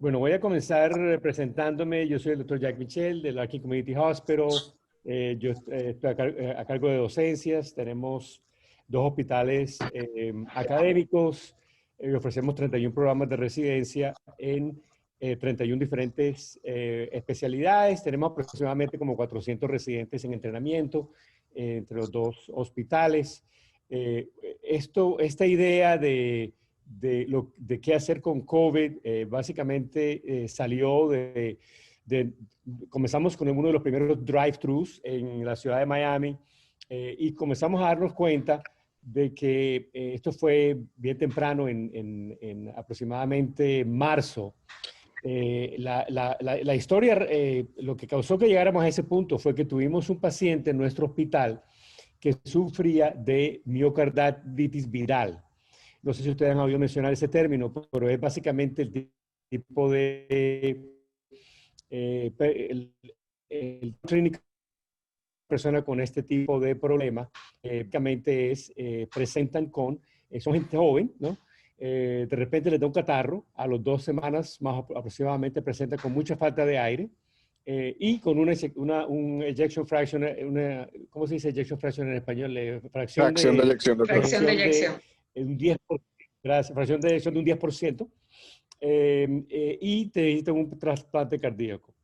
Bueno, voy a comenzar presentándome. Yo soy el doctor Jack Michel del Larkin Community Hospital. Yo estoy a cargo de docencias. Tenemos dos hospitales académicos. Ofrecemos 31 programas de residencia en 31 diferentes especialidades. Tenemos aproximadamente como 400 residentes en entrenamiento entre los dos hospitales. Esta idea de qué hacer con COVID, básicamente salió comenzamos con uno de los primeros drive-thrus en la ciudad de Miami y comenzamos a darnos cuenta de que esto fue bien temprano, en aproximadamente marzo. La historia, lo que causó que llegáramos a ese punto fue que tuvimos un paciente en nuestro hospital que sufría de miocarditis viral. No sé si ustedes han oído mencionar ese término, pero es básicamente el tipo de el clínico persona con este tipo de problema, básicamente presentan son gente joven, ¿no? De repente les da un catarro, a las 2 semanas más aproximadamente presentan con mucha falta de aire y con un ejection fraction, ¿cómo se dice ejection fraction en español? Fracción de eyección, doctor. Fracción de eyección. Un 10%, gracias, fracción de eyección de un 10%, y te necesitan un trasplante cardíaco.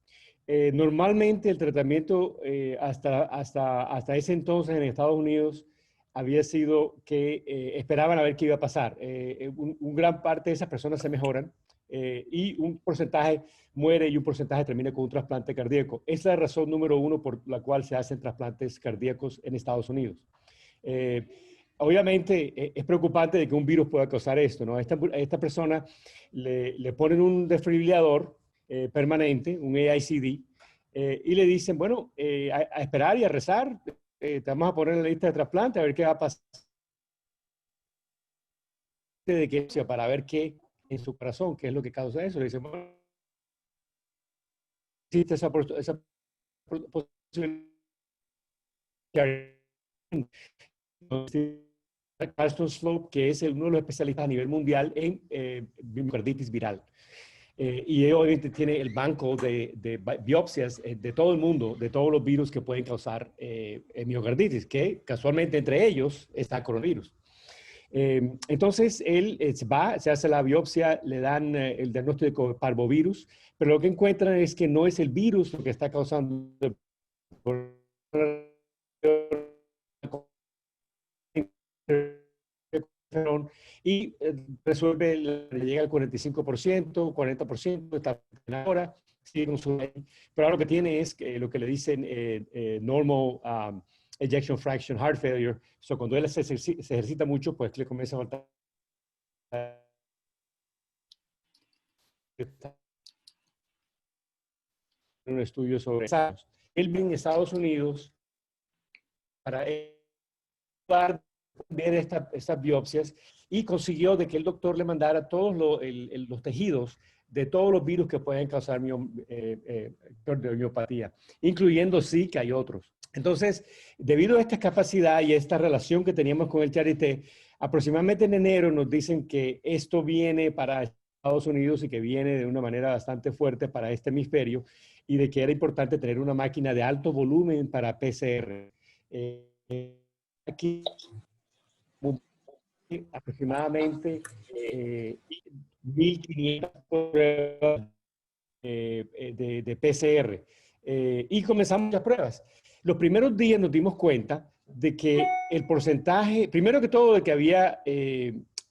Normalmente el tratamiento hasta ese entonces en Estados Unidos había sido que esperaban a ver qué iba a pasar. Un gran parte de esas personas se mejoran y un porcentaje muere y un porcentaje termina con un trasplante cardíaco. Esa es la razón número uno por la cual se hacen trasplantes cardíacos en Estados Unidos. Obviamente es preocupante de que un virus pueda causar esto, ¿no? A esta persona le ponen un desfibrilador permanente, un AICD, y le dicen, bueno, a esperar y a rezar, te vamos a poner en la lista de trasplante a ver qué va a pasar para ver qué en su corazón, qué es lo que causa eso. Le dicen, bueno, existe esa posibilidad. Carsten Slope, que es uno de los especialistas a nivel mundial en miocarditis viral. Y obviamente tiene el banco de biopsias de todo el mundo, de todos los virus que pueden causar miocarditis, que casualmente entre ellos está el coronavirus. Entonces, él se hace la biopsia, le dan el diagnóstico de parvovirus, pero lo que encuentran es que no es el virus lo que está causando el y resuelve, le llega al 45%, 40%, está ahora, sigue con su, pero ahora lo que tiene es lo que le dicen normal ejection fraction heart failure. So, cuando él se ejercita mucho, pues le comienza a faltar un estudio sobre eso. Él vive en Estados Unidos para ver estas biopsias y consiguió de que el doctor le mandara todos los tejidos de todos los virus que pueden causar miopatía, incluyendo Zika y otros. Entonces, debido a esta capacidad y a esta relación que teníamos con el Charité, aproximadamente en enero nos dicen que esto viene para Estados Unidos y que viene de una manera bastante fuerte para este hemisferio y de que era importante tener una máquina de alto volumen para PCR. Aquí aproximadamente 1.500 pruebas de PCR y comenzamos las pruebas. Los primeros días nos dimos cuenta de que el porcentaje, primero que todo, de que había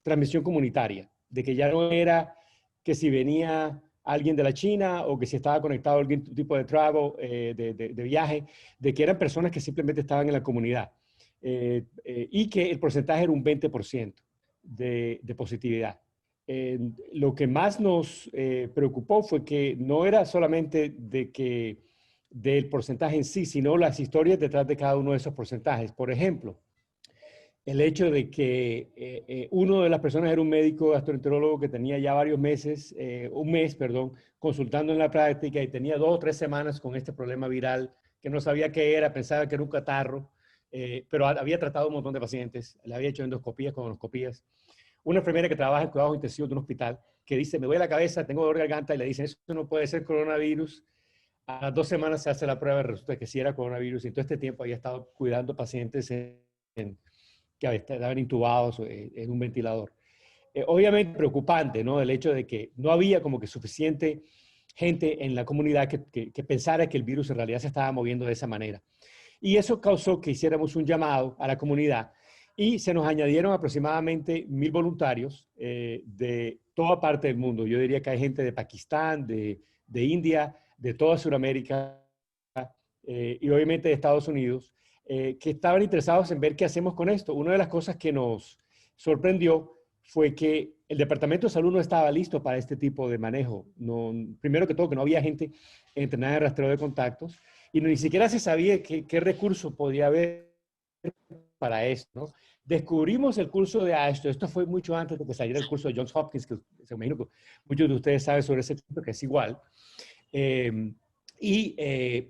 transmisión comunitaria, de que ya no era que si venía alguien de la China o que si estaba conectado a algún tipo de travel, de viaje, de que eran personas que simplemente estaban en la comunidad. Y que el porcentaje era un 20% de positividad. Lo que más nos preocupó fue que no era solamente del porcentaje en sí, sino las historias detrás de cada uno de esos porcentajes. Por ejemplo, el hecho de que uno de las personas era un médico gastroenterólogo que tenía ya varios meses, un mes, perdón, consultando en la práctica y tenía 2 o 3 semanas con este problema viral, que no sabía qué era, pensaba que era un catarro, pero había tratado a un montón de pacientes, le había hecho endoscopías, colonoscopías. una enfermera que trabaja en cuidados intensivos de un hospital, que dice, me duele la cabeza, tengo dolor de garganta, y le dicen, eso no puede ser coronavirus. A las 2 semanas se hace la prueba y resulta que sí era coronavirus, y en todo este tiempo había estado cuidando pacientes que estaban intubados en un ventilador. Obviamente preocupante, ¿no? El hecho de que no había como que suficiente gente en la comunidad que pensara que el virus en realidad se estaba moviendo de esa manera. Y eso causó que hiciéramos un llamado a la comunidad y se nos añadieron aproximadamente 1,000 voluntarios de toda parte del mundo. Yo diría que hay gente de Pakistán, de India, de toda Sudamérica y obviamente de Estados Unidos, que estaban interesados en ver qué hacemos con esto. Una de las cosas que nos sorprendió fue que el Departamento de Salud no estaba listo para este tipo de manejo. No, primero que todo, que no había gente entrenada en rastreo de contactos y ni siquiera se sabía qué recurso podía haber para esto, ¿no? Descubrimos el curso de ASHTO. Esto fue mucho antes de que saliera el curso de Johns Hopkins, que se imagino que muchos de ustedes saben sobre ese curso, que es igual.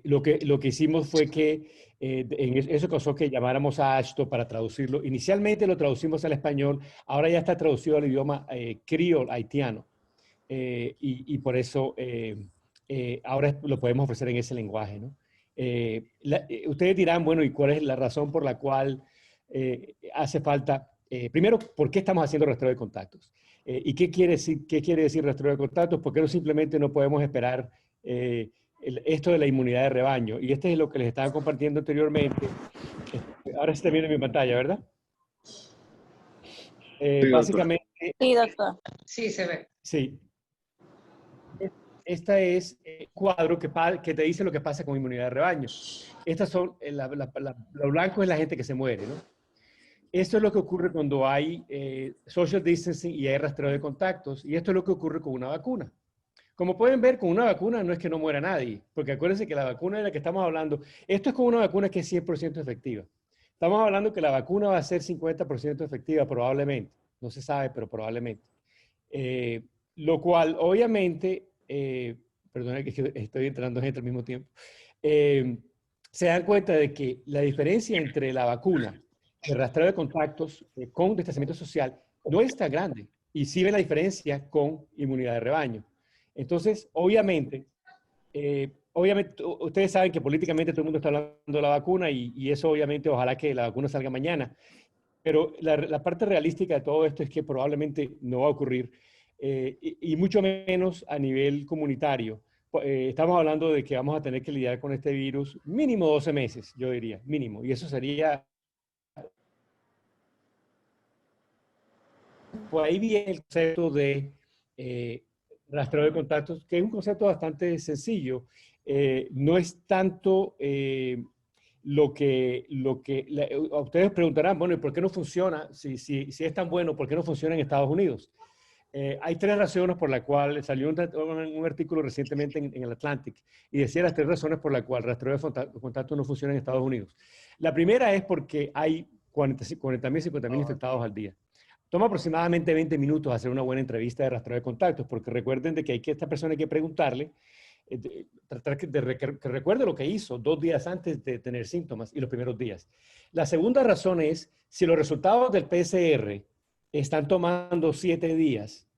Lo que hicimos fue que eso causó que llamáramos a ASHTO para traducirlo. Inicialmente lo traducimos al español, ahora ya está traducido al idioma criol haitiano. Y por eso ahora lo podemos ofrecer en ese lenguaje, ¿no? Ustedes dirán, bueno, ¿y cuál es la razón por la cual hace falta? Primero, ¿por qué estamos haciendo rastreo de contactos? ¿Y qué quiere decir rastreo de contactos? ¿Por qué no simplemente no podemos esperar esto de la inmunidad de rebaño? Y este es lo que les estaba compartiendo anteriormente. Ahora se está viendo en mi pantalla, ¿verdad? Sí, doctor. Básicamente... Sí, doctor. Sí, se ve. Sí. Esta es el cuadro que te dice lo que pasa con inmunidad de rebaño. Estas son, lo blanco es la gente que se muere, ¿no? Esto es lo que ocurre cuando hay social distancing y hay rastreo de contactos, y esto es lo que ocurre con una vacuna. Como pueden ver, con una vacuna no es que no muera nadie, porque acuérdense que la vacuna de la que estamos hablando, esto es con una vacuna que es 100% efectiva. Estamos hablando que la vacuna va a ser 50% efectiva probablemente, no se sabe, pero probablemente. Lo cual, obviamente, perdón, que estoy entrando gente al mismo tiempo, se dan cuenta de que la diferencia entre la vacuna y el rastreo de contactos con distanciamiento social no es tan grande. Y sí ven la diferencia con inmunidad de rebaño. Entonces, obviamente, ustedes saben que políticamente todo el mundo está hablando de la vacuna y eso obviamente ojalá que la vacuna salga mañana. Pero la parte realística de todo esto es que probablemente no va a ocurrir. Y mucho menos a nivel comunitario. Estamos hablando de que vamos a tener que lidiar con este virus mínimo 12 meses, yo diría, mínimo. Y eso sería... Por ahí viene el concepto de rastreo de contactos, que es un concepto bastante sencillo. No es tanto ustedes preguntarán, bueno, ¿y por qué no funciona? Si es tan bueno, ¿por qué no funciona en Estados Unidos? Hay 3 razones por las cuales salió un artículo recientemente en el Atlantic y decía las 3 razones por las cuales el rastreo de contactos no funciona en Estados Unidos. La primera es porque hay 40.000, 50.000 infectados al día. Toma aproximadamente 20 minutos hacer una buena entrevista de rastreo de contactos, porque recuerden de que esta persona hay que preguntarle, tratar que recuerde lo que hizo 2 días antes de tener síntomas y los primeros días. La segunda razón es, si los resultados del PCR están tomando 7 días,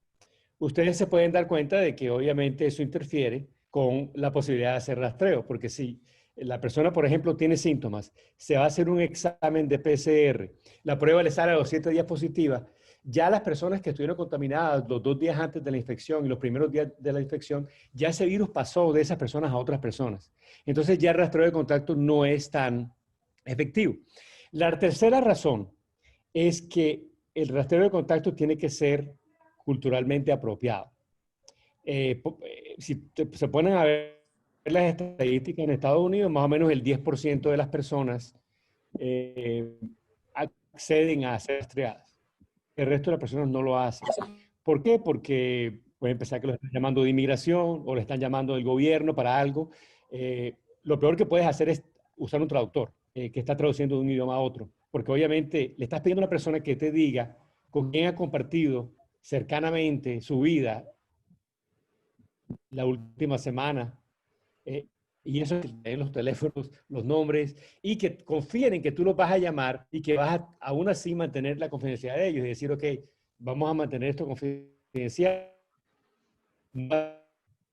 ustedes se pueden dar cuenta de que obviamente eso interfiere con la posibilidad de hacer rastreo, porque si la persona, por ejemplo, tiene síntomas, se va a hacer un examen de PCR, la prueba le sale a los 7 días positiva, ya las personas que estuvieron contaminadas los 2 días antes de la infección y los primeros días de la infección, ya ese virus pasó de esas personas a otras personas. Entonces ya el rastreo de contacto no es tan efectivo. La tercera razón es que el rastreo de contacto tiene que ser culturalmente apropiado. Si se ponen a ver las estadísticas en Estados Unidos, más o menos el 10% de las personas acceden a ser rastreadas. El resto de las personas no lo hacen. ¿Por qué? Porque pueden pensar que lo están llamando de inmigración o le están llamando del gobierno para algo. Lo peor que puedes hacer es usar un traductor que está traduciendo de un idioma a otro. Porque obviamente le estás pidiendo a una persona que te diga con quién ha compartido cercanamente su vida la última semana. Y eso en los teléfonos, los nombres, y que confíen en que tú los vas a llamar y que vas a aún así mantener la confidencialidad de ellos y decir, ok, vamos a mantener esto confidencial. El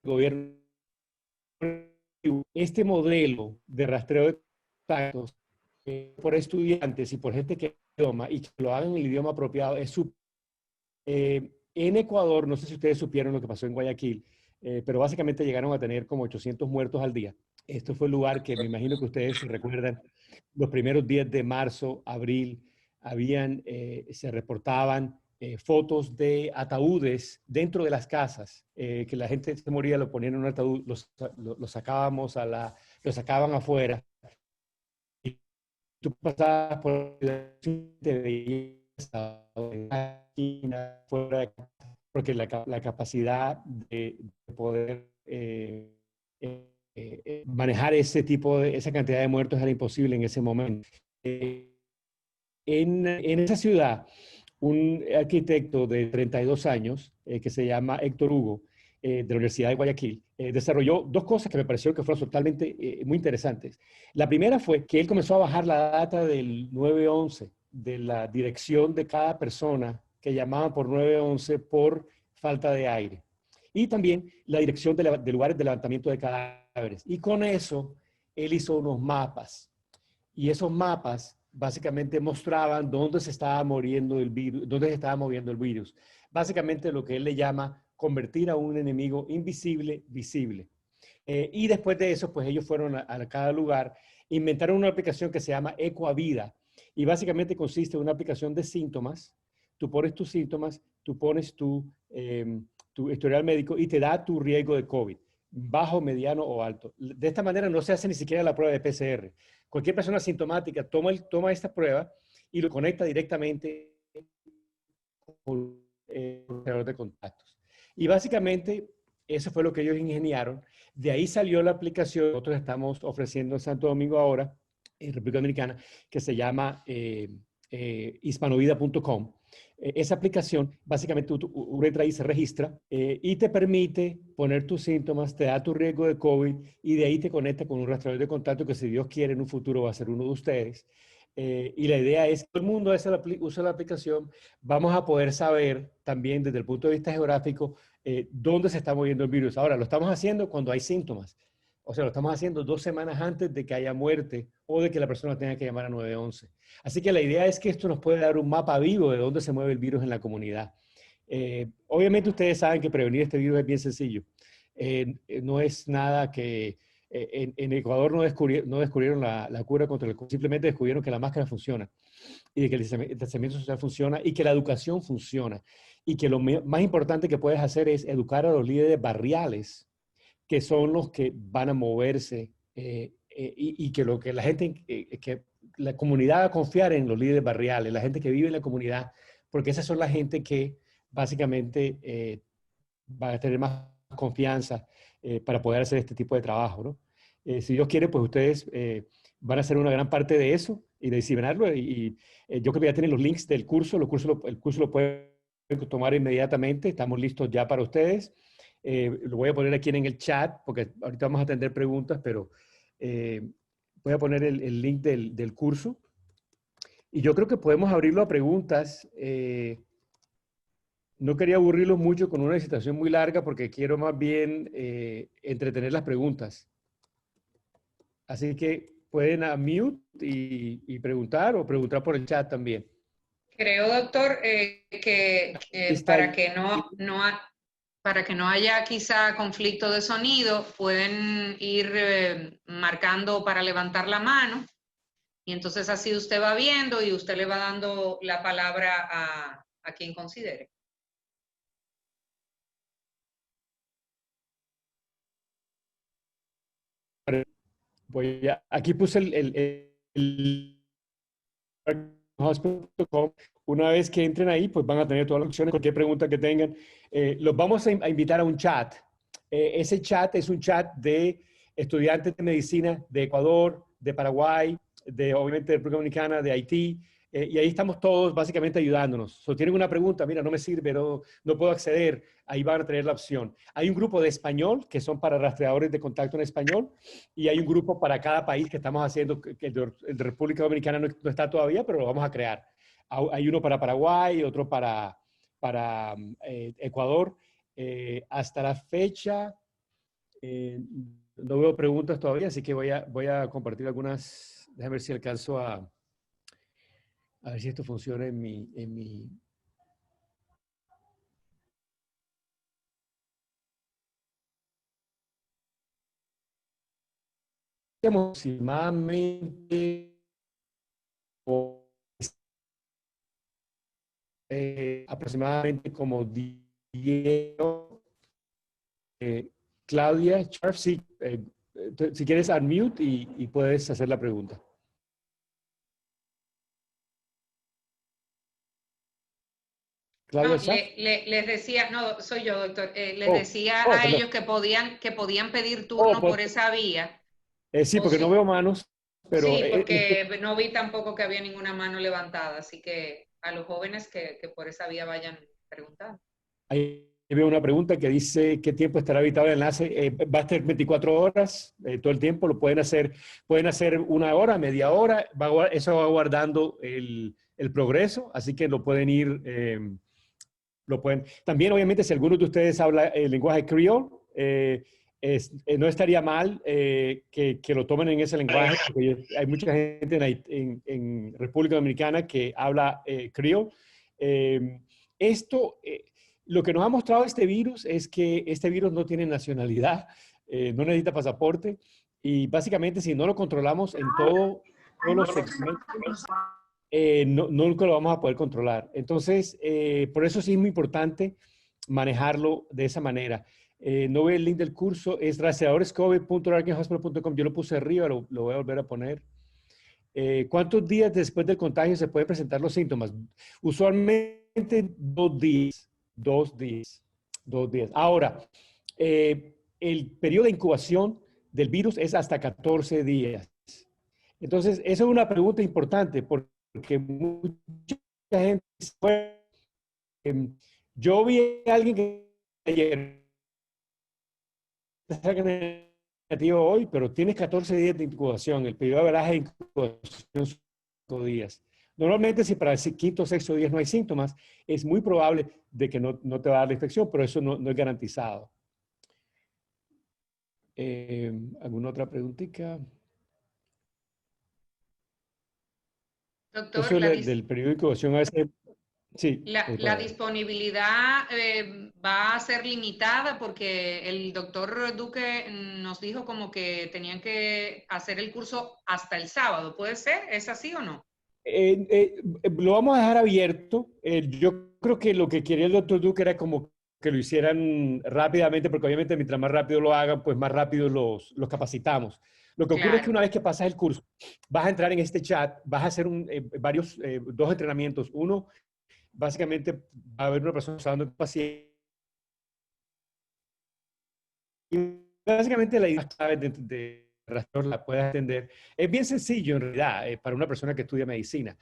gobierno, este modelo de rastreo de contactos por estudiantes y por gente que idioma y que lo hagan en el idioma apropiado es súper. En Ecuador, no sé si ustedes supieron lo que pasó en Guayaquil, pero básicamente llegaron a tener como 800 muertos al día. Esto fue el lugar que me imagino que ustedes se recuerdan, los primeros días de marzo, abril, se reportaban fotos de ataúdes dentro de las casas, que la gente se moría, lo ponían en un ataúd, lo sacábamos lo sacaban afuera. Y tú pasabas por la te veías fuera de casa, porque la capacidad de poder manejar esa cantidad de muertos era imposible en ese momento. En esa ciudad, un arquitecto de 32 años, que se llama Héctor Hugo, de la Universidad de Guayaquil, desarrolló dos cosas que me parecieron que fueron totalmente muy interesantes. La primera fue que él comenzó a bajar la data del 911, de la dirección de cada persona que llamaba por 911 por falta de aire. Y también la dirección de lugares de levantamiento de cadáveres. Y con eso, él hizo unos mapas. Y esos mapas básicamente mostraban dónde se estaba muriendo el virus, dónde se estaba moviendo el virus. Básicamente lo que él le llama convertir a un enemigo invisible visible. Y después de eso, pues ellos fueron a cada lugar, inventaron una aplicación que se llama Ecuavida. Y básicamente consiste en una aplicación de síntomas. Tú pones tus síntomas, tú pones tu historial médico y te da tu riesgo de COVID, bajo, mediano o alto. De esta manera no se hace ni siquiera la prueba de PCR. Cualquier persona asintomática toma esta prueba y lo conecta directamente con el creador de contactos. Y básicamente eso fue lo que ellos ingeniaron. De ahí salió la aplicación que nosotros estamos ofreciendo en Santo Domingo ahora, en República Dominicana, que se llama hispanovida.com. Esa aplicación, básicamente uno entra y se registra y te permite poner tus síntomas, te da tu riesgo de COVID y de ahí te conecta con un rastreador de contacto que, si Dios quiere, en un futuro va a ser uno de ustedes. Y la idea es que todo el mundo usa la aplicación. Vamos a poder saber también desde el punto de vista geográfico dónde se está moviendo el virus. Ahora, lo estamos haciendo cuando hay síntomas. O sea, lo estamos haciendo 2 semanas antes de que haya muerte o de que la persona tenga que llamar a 911. Así que la idea es que esto nos puede dar un mapa vivo de dónde se mueve el virus en la comunidad. Obviamente ustedes saben que prevenir este virus es bien sencillo. No es nada que... en Ecuador no descubrieron la cura contra el COVID, simplemente descubrieron que la máscara funciona y de que el distanciamiento social funciona y que la educación funciona. Y que lo más importante que puedes hacer es educar a los líderes barriales, que son los que van a moverse y que lo que la gente, que la comunidad va a confiar en los líderes barriales, la gente que vive en la comunidad, porque esas son la gente que básicamente va a tener más confianza para poder hacer este tipo de trabajo, ¿no? Si Dios quiere, pues ustedes van a hacer una gran parte de eso y de diseminarlo. Yo creo que ya tienen los links del curso. El curso lo pueden tomar inmediatamente. Estamos listos ya para ustedes. Lo voy a poner aquí en el chat porque ahorita vamos a atender preguntas, pero voy a poner el link del curso. Y yo creo que podemos abrirlo a preguntas. No quería aburrirlos mucho con una situación muy larga porque quiero más bien entretener las preguntas. Así que pueden unmute y preguntar o preguntar por el chat también. Creo, doctor, que para que no haya quizá conflicto de sonido, pueden ir marcando para levantar la mano y entonces así usted va viendo y usted le va dando la palabra a quien considere. Aquí puse el hospital.com. Una vez que entren ahí, pues van a tener todas las opciones, cualquier pregunta que tengan. Los vamos a invitar a un chat. Ese chat es un chat de estudiantes de medicina de Ecuador, de Paraguay, obviamente de República Dominicana, de Haití, y ahí estamos todos básicamente ayudándonos. Si tienen una pregunta, mira, no me sirve, no puedo acceder, ahí van a tener la opción. Hay un grupo de español, que son para rastreadores de contacto en español, y hay un grupo para cada país que estamos haciendo, que el de República Dominicana no está todavía, pero lo vamos a crear. Hay uno para Paraguay, otro para Ecuador. Hasta la fecha, no veo preguntas todavía, así que voy a compartir algunas. Déjame ver si alcanzo a ver si esto funciona en mi. Aproximadamente, aproximadamente como 10. Claudia Charf, sí, si quieres unmute y puedes hacer la pregunta. Claudia No, Charf. les decía, no, soy yo, doctor, les decía a Perdón. ellos que podían pedir turno por Pues, esa vía. sí, O porque no si, veo manos, pero sí, porque no vi tampoco que había ninguna mano levantada, así que a los jóvenes que por esa vía vayan preguntando. ahí veo una pregunta que dice ¿qué tiempo estará habitado el enlace? Va a estar 24 horas, todo el tiempo, lo pueden hacer 1 hora, media hora, eso va guardando el progreso, así que lo pueden ir, También, obviamente, si alguno de ustedes habla el lenguaje criol, no estaría mal que lo tomen en ese lenguaje, porque hay mucha gente en República Dominicana que habla criol. Esto, lo que nos ha mostrado este virus es que este virus no tiene nacionalidad, no necesita pasaporte, y básicamente si no lo controlamos en todos los segmentos, nunca lo vamos a poder controlar. Entonces, por eso sí es muy importante manejarlo de esa manera. No ve el link del curso, es rastreadorescovid.arkenhospital.com. Yo lo puse arriba, lo voy a volver a poner. ¿Cuántos días después del contagio se pueden presentar los síntomas? Usualmente 2 días. 2 días. 2 días. Ahora, el periodo de incubación del virus es hasta 14 días. Entonces, esa es una pregunta importante porque mucha gente... yo vi a alguien que ayer está negativo hoy, pero tienes 14 días de incubación. El periodo de veraje de incubación son 5 días. Normalmente, si para el quinto o sexto día no hay síntomas, es muy probable de que no te va a dar la infección, pero eso no es garantizado. ¿Alguna otra preguntita? Doctor, Eso del periodo de incubación a veces... Sí. la disponibilidad va a ser limitada porque el doctor Duque nos dijo como que tenían que hacer el curso hasta el sábado. ¿Puede ser? ¿Es así o no? Lo vamos a dejar abierto. Yo creo que lo que quería el doctor Duque era como que lo hicieran rápidamente, porque obviamente mientras más rápido lo hagan, pues más rápido los capacitamos. Lo que ocurre es que Claro. una vez que pasas el curso, vas a entrar en este chat, vas a hacer 2 entrenamientos. Uno, básicamente, va a haber una persona hablando de un paciente. Y básicamente la idea de rastreador la puedes atender. Es bien sencillo en realidad para una persona que estudia medicina.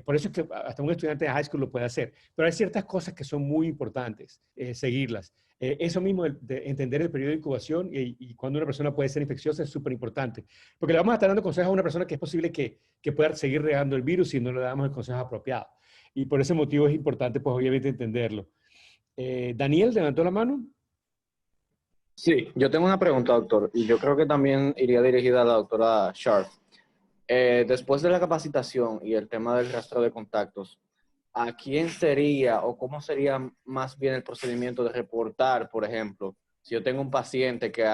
Por eso es que hasta un estudiante de high school lo puede hacer. Pero hay ciertas cosas que son muy importantes, seguirlas. Eso mismo de entender el periodo de incubación y cuando una persona puede ser infecciosa es súper importante. Porque le vamos a estar dando consejos a una persona que es posible que pueda seguir regando el virus si no le damos el consejo apropiado. Y por ese motivo es importante, pues obviamente, entenderlo. Daniel, levantó la mano. Sí, yo tengo una pregunta, doctor, y yo creo que también iría dirigida a la doctora Sharp. Después de la capacitación y el tema del rastreo de contactos, ¿a quién sería o cómo sería más bien el procedimiento de reportar, por ejemplo, si yo tengo un paciente que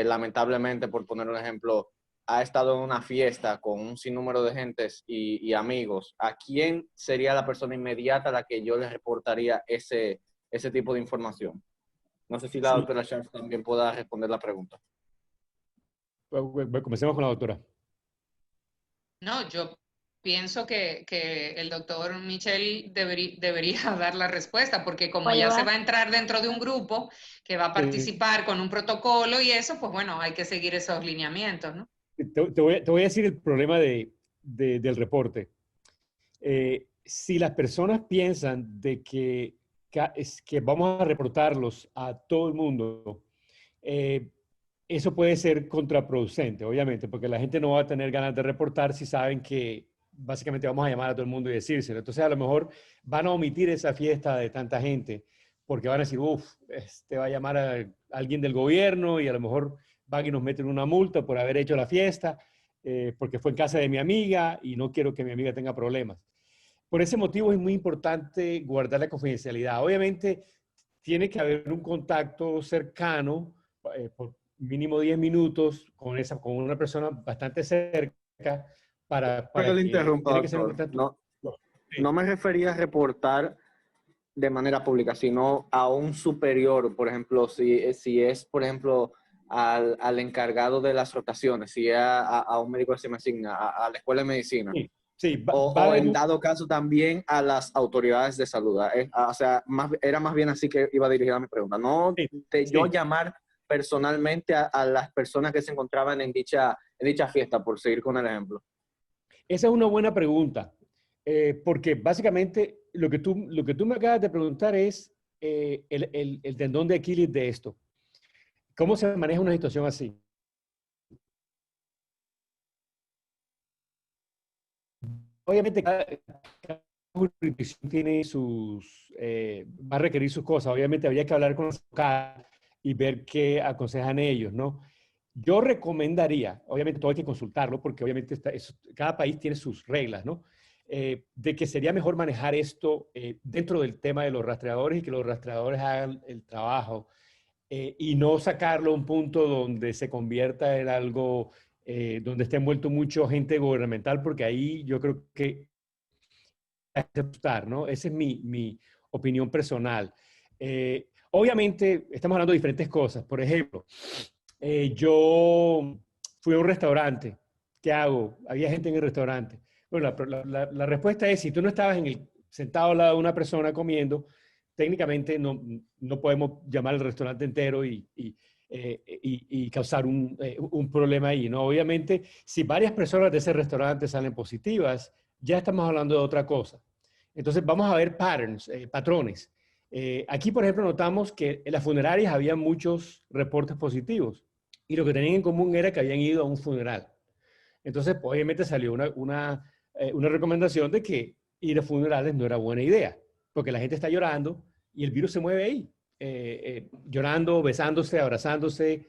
lamentablemente, por poner un ejemplo, ha estado en una fiesta con un sinnúmero de gentes y amigos, ¿a quién sería la persona inmediata a la que yo le reportaría ese tipo de información? No sé si la Sí. doctora Sharp también pueda responder la pregunta. Comencemos con la doctora. No, yo pienso que el doctor Michel debería dar la respuesta, porque como ya se va a entrar dentro de un grupo que va a participar con un protocolo y eso, pues bueno, hay que seguir esos lineamientos, ¿no? Te voy a decir el problema del reporte. Si las personas piensan de que vamos a reportarlos a todo el mundo, eso puede ser contraproducente, obviamente, porque la gente no va a tener ganas de reportar si saben que básicamente vamos a llamar a todo el mundo y decírselo. Entonces, a lo mejor van a omitir esa fiesta de tanta gente porque van a decir, uff, este va a llamar a alguien del gobierno y a lo mejor van y nos meten una multa por haber hecho la fiesta, porque fue en casa de mi amiga y no quiero que mi amiga tenga problemas. Por ese motivo es muy importante guardar la confidencialidad. Obviamente, tiene que haber un contacto cercano, por mínimo 10 minutos, con una persona bastante cerca, para Pero le que interrumpa, tiene que ser un doctor. contacto. No me refería a reportar de manera pública, sino a un superior, por ejemplo, si es, por ejemplo, al encargado de las rotaciones, si es a un médico que se me asigna, a la escuela de medicina, Sí, sí, o en dado caso también a las autoridades de salud. O sea, era más bien así que iba dirigida mi pregunta. No sí, de yo sí. llamar personalmente a las personas que se encontraban en dicha fiesta, por seguir con el ejemplo. Esa es una buena pregunta, porque básicamente lo que tú me acabas de preguntar es el tendón de Aquiles de esto. ¿Cómo se maneja una situación así? Obviamente cada jurisdicción tiene va a requerir sus cosas. Obviamente habría que hablar con los abogados y ver qué aconsejan ellos, ¿no? Yo recomendaría, obviamente todo hay que consultarlo porque obviamente cada país tiene sus reglas, ¿no? De que sería mejor manejar esto dentro del tema de los rastreadores y que los rastreadores hagan el trabajo y no sacarlo a un punto donde se convierta en algo donde esté envuelto mucho gente gubernamental, porque ahí yo creo que hay que aceptar, ¿no? Esa es mi opinión personal. Obviamente, estamos hablando de diferentes cosas. Por ejemplo, yo fui a un restaurante. ¿Qué hago? Había gente en el restaurante. Bueno, la respuesta es, si tú no estabas sentado al lado de una persona comiendo, técnicamente no podemos llamar al restaurante entero y causar un problema ahí, ¿no? Obviamente, si varias personas de ese restaurante salen positivas, ya estamos hablando de otra cosa. Entonces, vamos a ver patrones. Aquí, por ejemplo, notamos que en las funerarias había muchos reportes positivos y lo que tenían en común era que habían ido a un funeral. Entonces, pues, obviamente salió una recomendación de que ir a funerales no era buena idea, porque la gente está llorando y el virus se mueve ahí, llorando, besándose, abrazándose,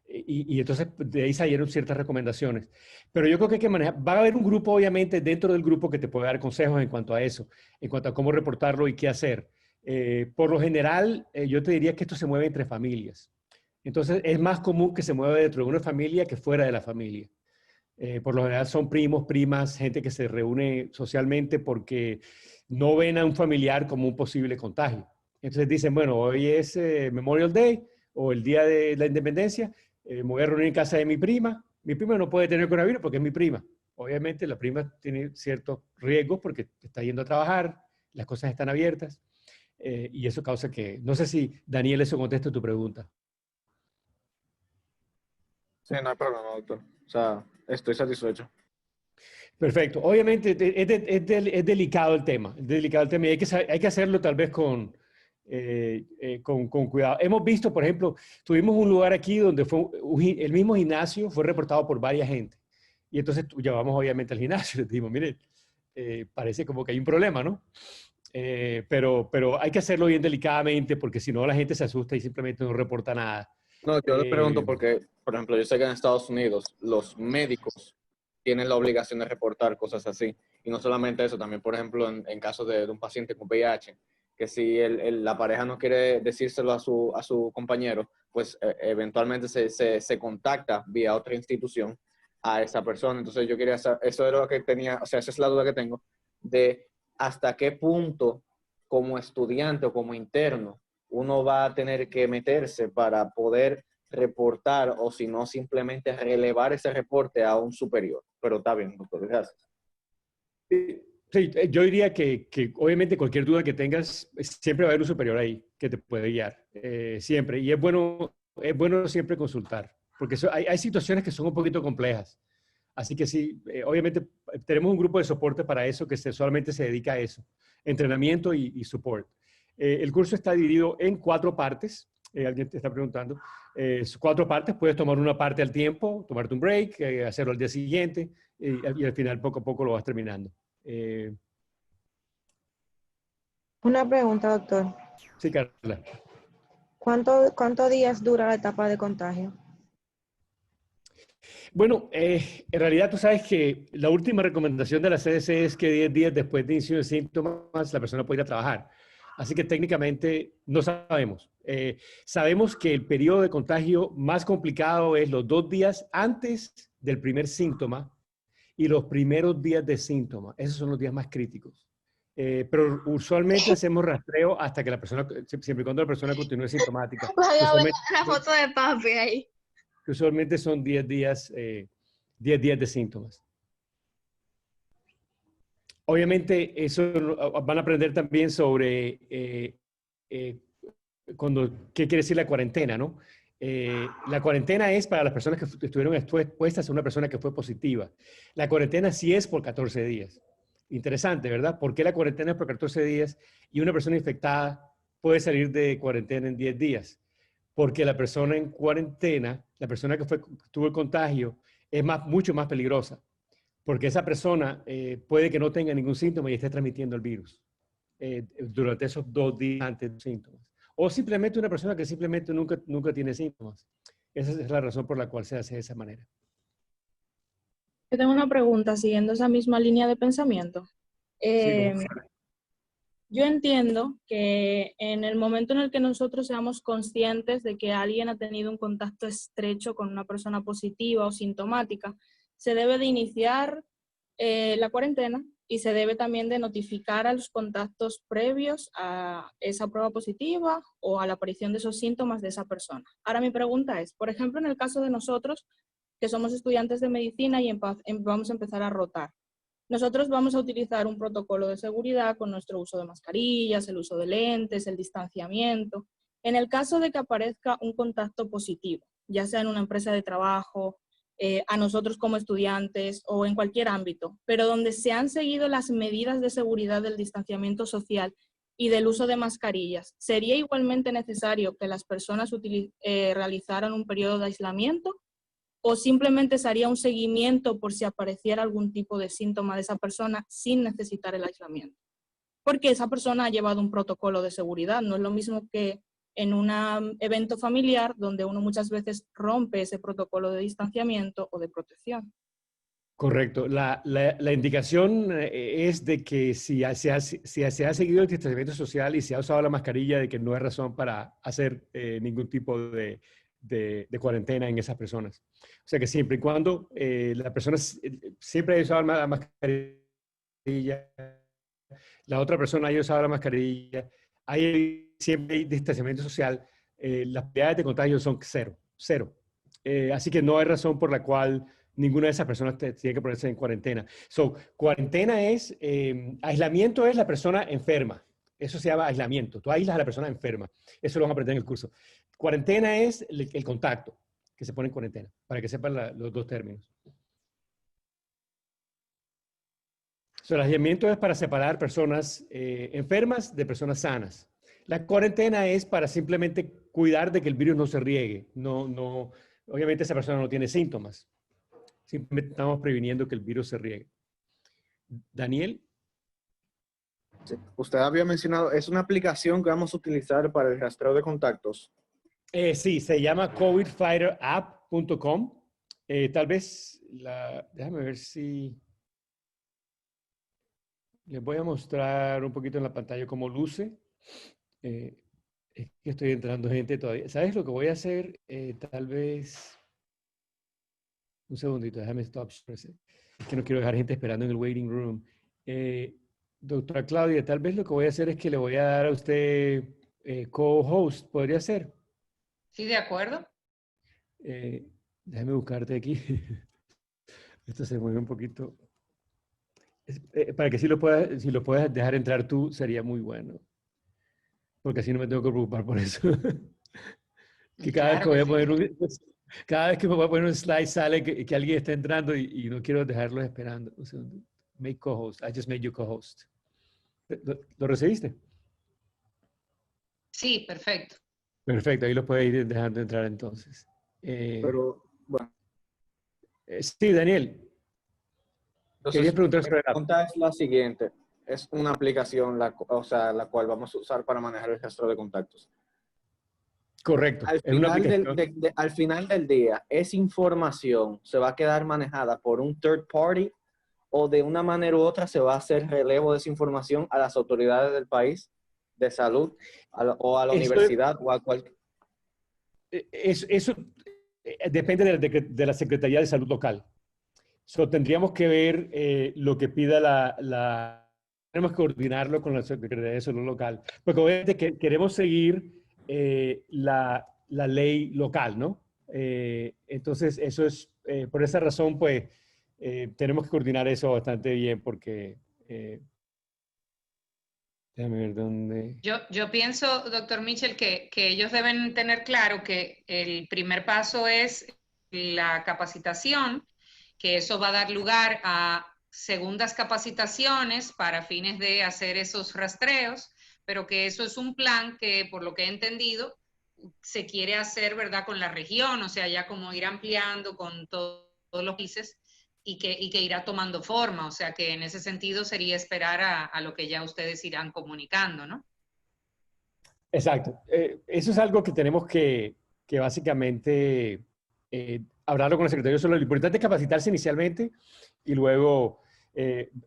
y entonces de ahí salieron ciertas recomendaciones. Pero yo creo que hay que manejar, va a haber un grupo, obviamente, dentro del grupo que te puede dar consejos en cuanto a eso, en cuanto a cómo reportarlo y qué hacer. Por lo general, yo te diría que esto se mueve entre familias. Entonces, es más común que se mueva dentro de una familia que fuera de la familia. Por lo general son primos, primas, gente que se reúne socialmente porque no ven a un familiar como un posible contagio. Entonces dicen, bueno, hoy es Memorial Day o el Día de la Independencia, me voy a reunir en casa de mi prima. Mi prima no puede tener coronavirus porque es mi prima. Obviamente la prima tiene ciertos riesgos porque está yendo a trabajar, las cosas están abiertas, y eso causa que, no sé si Daniel eso contesta tu pregunta. Sí, no hay problema, doctor. O sea, estoy satisfecho. Perfecto. Obviamente es delicado el tema, es delicado el tema y hay que hacerlo tal vez con cuidado. Hemos visto, por ejemplo, tuvimos un lugar aquí donde el mismo gimnasio fue reportado por varias gente. Y entonces llamamos obviamente al gimnasio y les dijimos, mire, parece como que hay un problema, ¿no? Pero hay que hacerlo bien delicadamente porque si no la gente se asusta y simplemente no reporta nada. No, yo le pregunto porque, por ejemplo, yo sé que en Estados Unidos los médicos tienen la obligación de reportar cosas así. Y no solamente eso, también, por ejemplo, en caso de un paciente con VIH, que si la pareja no quiere decírselo a su compañero, pues eventualmente se contacta vía otra institución a esa persona. Entonces yo quería saber, eso es lo que tenía, o sea, esa es la duda que tengo, de hasta qué punto como estudiante o como interno uno va a tener que meterse para poder reportar o si no simplemente relevar ese reporte a un superior. Pero está bien, doctor, gracias. Sí, yo diría que obviamente cualquier duda que tengas, siempre va a haber un superior ahí que te puede guiar, siempre. Y es bueno siempre consultar, porque hay situaciones que son un poquito complejas. Así que sí, obviamente tenemos un grupo de soporte para eso que solamente se dedica a eso, entrenamiento y support. El curso está dividido en 4 partes. alguien te está preguntando. 4 partes, puedes tomar una parte al tiempo, tomarte un break, hacerlo al día siguiente y al final poco a poco lo vas terminando. Una pregunta, doctor. Sí, Carla. ¿Cuántos días dura la etapa de contagio? Bueno, en realidad tú sabes que la última recomendación de la CDC es que 10 días después de inicio de síntomas la persona puede ir a trabajar. Así que técnicamente no sabemos. Sabemos que el periodo de contagio más complicado es los 2 días antes del primer síntoma y los primeros días de síntoma. Esos son los días más críticos. Pero usualmente hacemos rastreo hasta que la persona, siempre y cuando la persona continúe sintomática. Vaya, Usualmente, la foto de papi ahí. usualmente son 10 días, 10 días de síntomas. Obviamente, eso van a aprender también sobre qué quiere decir la cuarentena, ¿no? La cuarentena es para las personas que estuvieron expuestas a una persona que fue positiva. La cuarentena sí es por 14 días. Interesante, ¿verdad? ¿Por qué la cuarentena es por 14 días y una persona infectada puede salir de cuarentena en 10 días? Porque la persona en cuarentena, la persona que tuvo el contagio, es mucho más peligrosa. Porque esa persona puede que no tenga ningún síntoma y esté transmitiendo el virus durante esos 2 días antes de los síntomas. O simplemente una persona que simplemente nunca tiene síntomas. Esa es la razón por la cual se hace de esa manera. Yo tengo una pregunta siguiendo esa misma línea de pensamiento. Sí, Yo entiendo que en el momento en el que nosotros seamos conscientes de que alguien ha tenido un contacto estrecho con una persona positiva o sintomática, se debe de iniciar la cuarentena y se debe también de notificar a los contactos previos a esa prueba positiva o a la aparición de esos síntomas de esa persona. Ahora mi pregunta es, por ejemplo, en el caso de nosotros, que somos estudiantes de medicina y vamos a empezar a rotar. Nosotros vamos a utilizar un protocolo de seguridad con nuestro uso de mascarillas, el uso de lentes, el distanciamiento. En el caso de que aparezca un contacto positivo, ya sea en una empresa de trabajo, a nosotros como estudiantes o en cualquier ámbito, pero donde se han seguido las medidas de seguridad del distanciamiento social y del uso de mascarillas, ¿sería igualmente necesario que las personas realizaran un periodo de aislamiento? ¿O simplemente se haría un seguimiento por si apareciera algún tipo de síntoma de esa persona sin necesitar el aislamiento? Porque esa persona ha llevado un protocolo de seguridad. No es lo mismo que en un evento familiar donde uno muchas veces rompe ese protocolo de distanciamiento o de protección. correcto. La indicación es de que si se ha seguido el distanciamiento social y se ha usado la mascarilla, de que no hay razón para hacer ningún tipo de cuarentena en esas personas. O sea que siempre y cuando la persona siempre haya usado la mascarilla, la otra persona haya usado la mascarilla, siempre hay distanciamiento social, las probabilidades de contagio son cero. Así que no hay razón por la cual ninguna de esas personas tiene que ponerse en cuarentena. Cuarentena es, aislamiento es la persona enferma. Eso se llama aislamiento. Tú aíslas a la persona enferma. Eso lo van a aprender en el curso. Cuarentena es el contacto que se pone en cuarentena, para que sepan los 2 términos. El aislamiento es para separar personas enfermas de personas sanas. La cuarentena es para simplemente cuidar de que el virus no se riegue. Obviamente esa persona no tiene síntomas. Simplemente estamos previniendo que el virus se riegue. Daniel. Sí. Usted había mencionado, es una aplicación que vamos a utilizar para el rastreo de contactos. Sí, se llama covidfighterapp.com. Tal vez, déjame ver si les voy a mostrar un poquito en la pantalla cómo luce. Es que estoy entrando gente todavía. ¿Sabes lo que voy a hacer? Tal vez, un segundito, déjame stop. Es que no quiero dejar gente esperando en el waiting room. Doctora Claudia, tal vez lo que voy a hacer es que le voy a dar a usted co-host. ¿Podría ser? Sí, de acuerdo. Déjame buscarte aquí. Esto se mueve un poquito. Para que si lo puedas dejar entrar tú, sería muy bueno. Porque así no me tengo que preocupar por eso. Que cada vez que voy a poner cada vez que me voy a poner un slide sale que alguien está entrando y no quiero dejarlos esperando. Un segundo. Make co-host. I just made you co-host. ¿Lo recibiste? Sí, perfecto. Perfecto, ahí los puede ir dejando entrar entonces. Pero, bueno, Sí, Daniel, querías entonces preguntar mi sobre la app. pregunta es la siguiente. Es una aplicación, o sea, la cual vamos a usar para manejar el registro de contactos. Correcto, es una aplicación. Al final del día, ¿esa información se va a quedar manejada por un third party o de una manera u otra se va a hacer relevo de esa información a las autoridades del país de salud o a la Eso, universidad o a cualquier... eso depende de la Secretaría de Salud local. So, tendríamos que ver lo que pida tenemos que coordinarlo con la Secretaría de Salud local, porque obviamente queremos seguir la ley local, ¿no? Entonces, eso es, por esa razón, pues, tenemos que coordinar eso bastante bien, porque, déjame ver dónde... Yo pienso, doctor Mitchell, que ellos deben tener claro que el primer paso es la capacitación, que eso va a dar lugar a segundas capacitaciones para fines de hacer esos rastreos, pero que eso es un plan que, por lo que he entendido, se quiere hacer, ¿verdad?, con la región, o sea, ya como ir ampliando con todos los países y que irá tomando forma, o sea, que en ese sentido sería esperar a lo que ya ustedes irán comunicando, ¿no? Exacto. Eso es algo que tenemos que básicamente hablarlo con el secretario de Salud. Lo importante es capacitarse inicialmente y luego,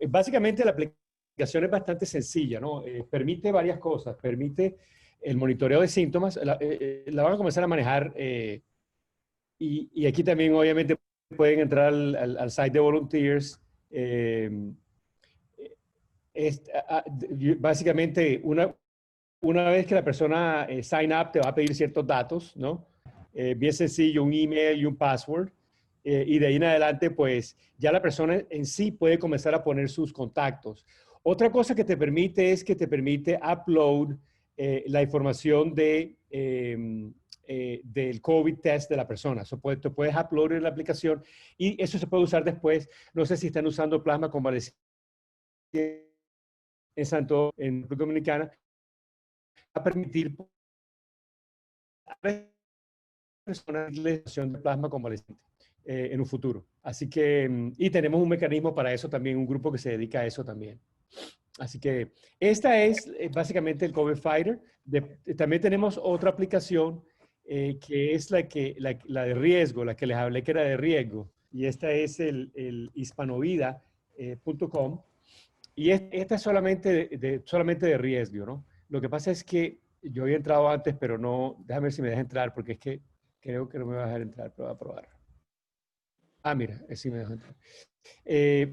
básicamente la aplicación es bastante sencilla, ¿no? Permite varias cosas. Permite el monitoreo de síntomas. La van a comenzar a manejar y aquí también obviamente pueden entrar al site de Volunteers. Básicamente, una vez que la persona sign up, te va a pedir ciertos datos, ¿no? Bien sencillo, un email y un password. Y de ahí en adelante, pues ya la persona en sí puede comenzar a poner sus contactos. Otra cosa que te permite es que te permite upload la información del COVID test de la persona. Tú puedes upload en la aplicación y eso se puede usar después. No sé si están usando plasma convaleciente en República Dominicana, a permitir a personas la utilización de plasma convaleciente en un futuro. Así que, y tenemos un mecanismo para eso también, un grupo que se dedica a eso también. Así que esta es básicamente el COVID Fighter. También tenemos otra aplicación que es la de riesgo, la que les hablé que era de riesgo. Y esta es el hispanovida.com. Y esta es solamente de riesgo, ¿no? Lo que pasa es que yo había entrado antes, pero no, déjame ver si me deja entrar, porque es que creo que no me va a dejar entrar, pero voy a probar. Ah, mira, sí me deja entrar.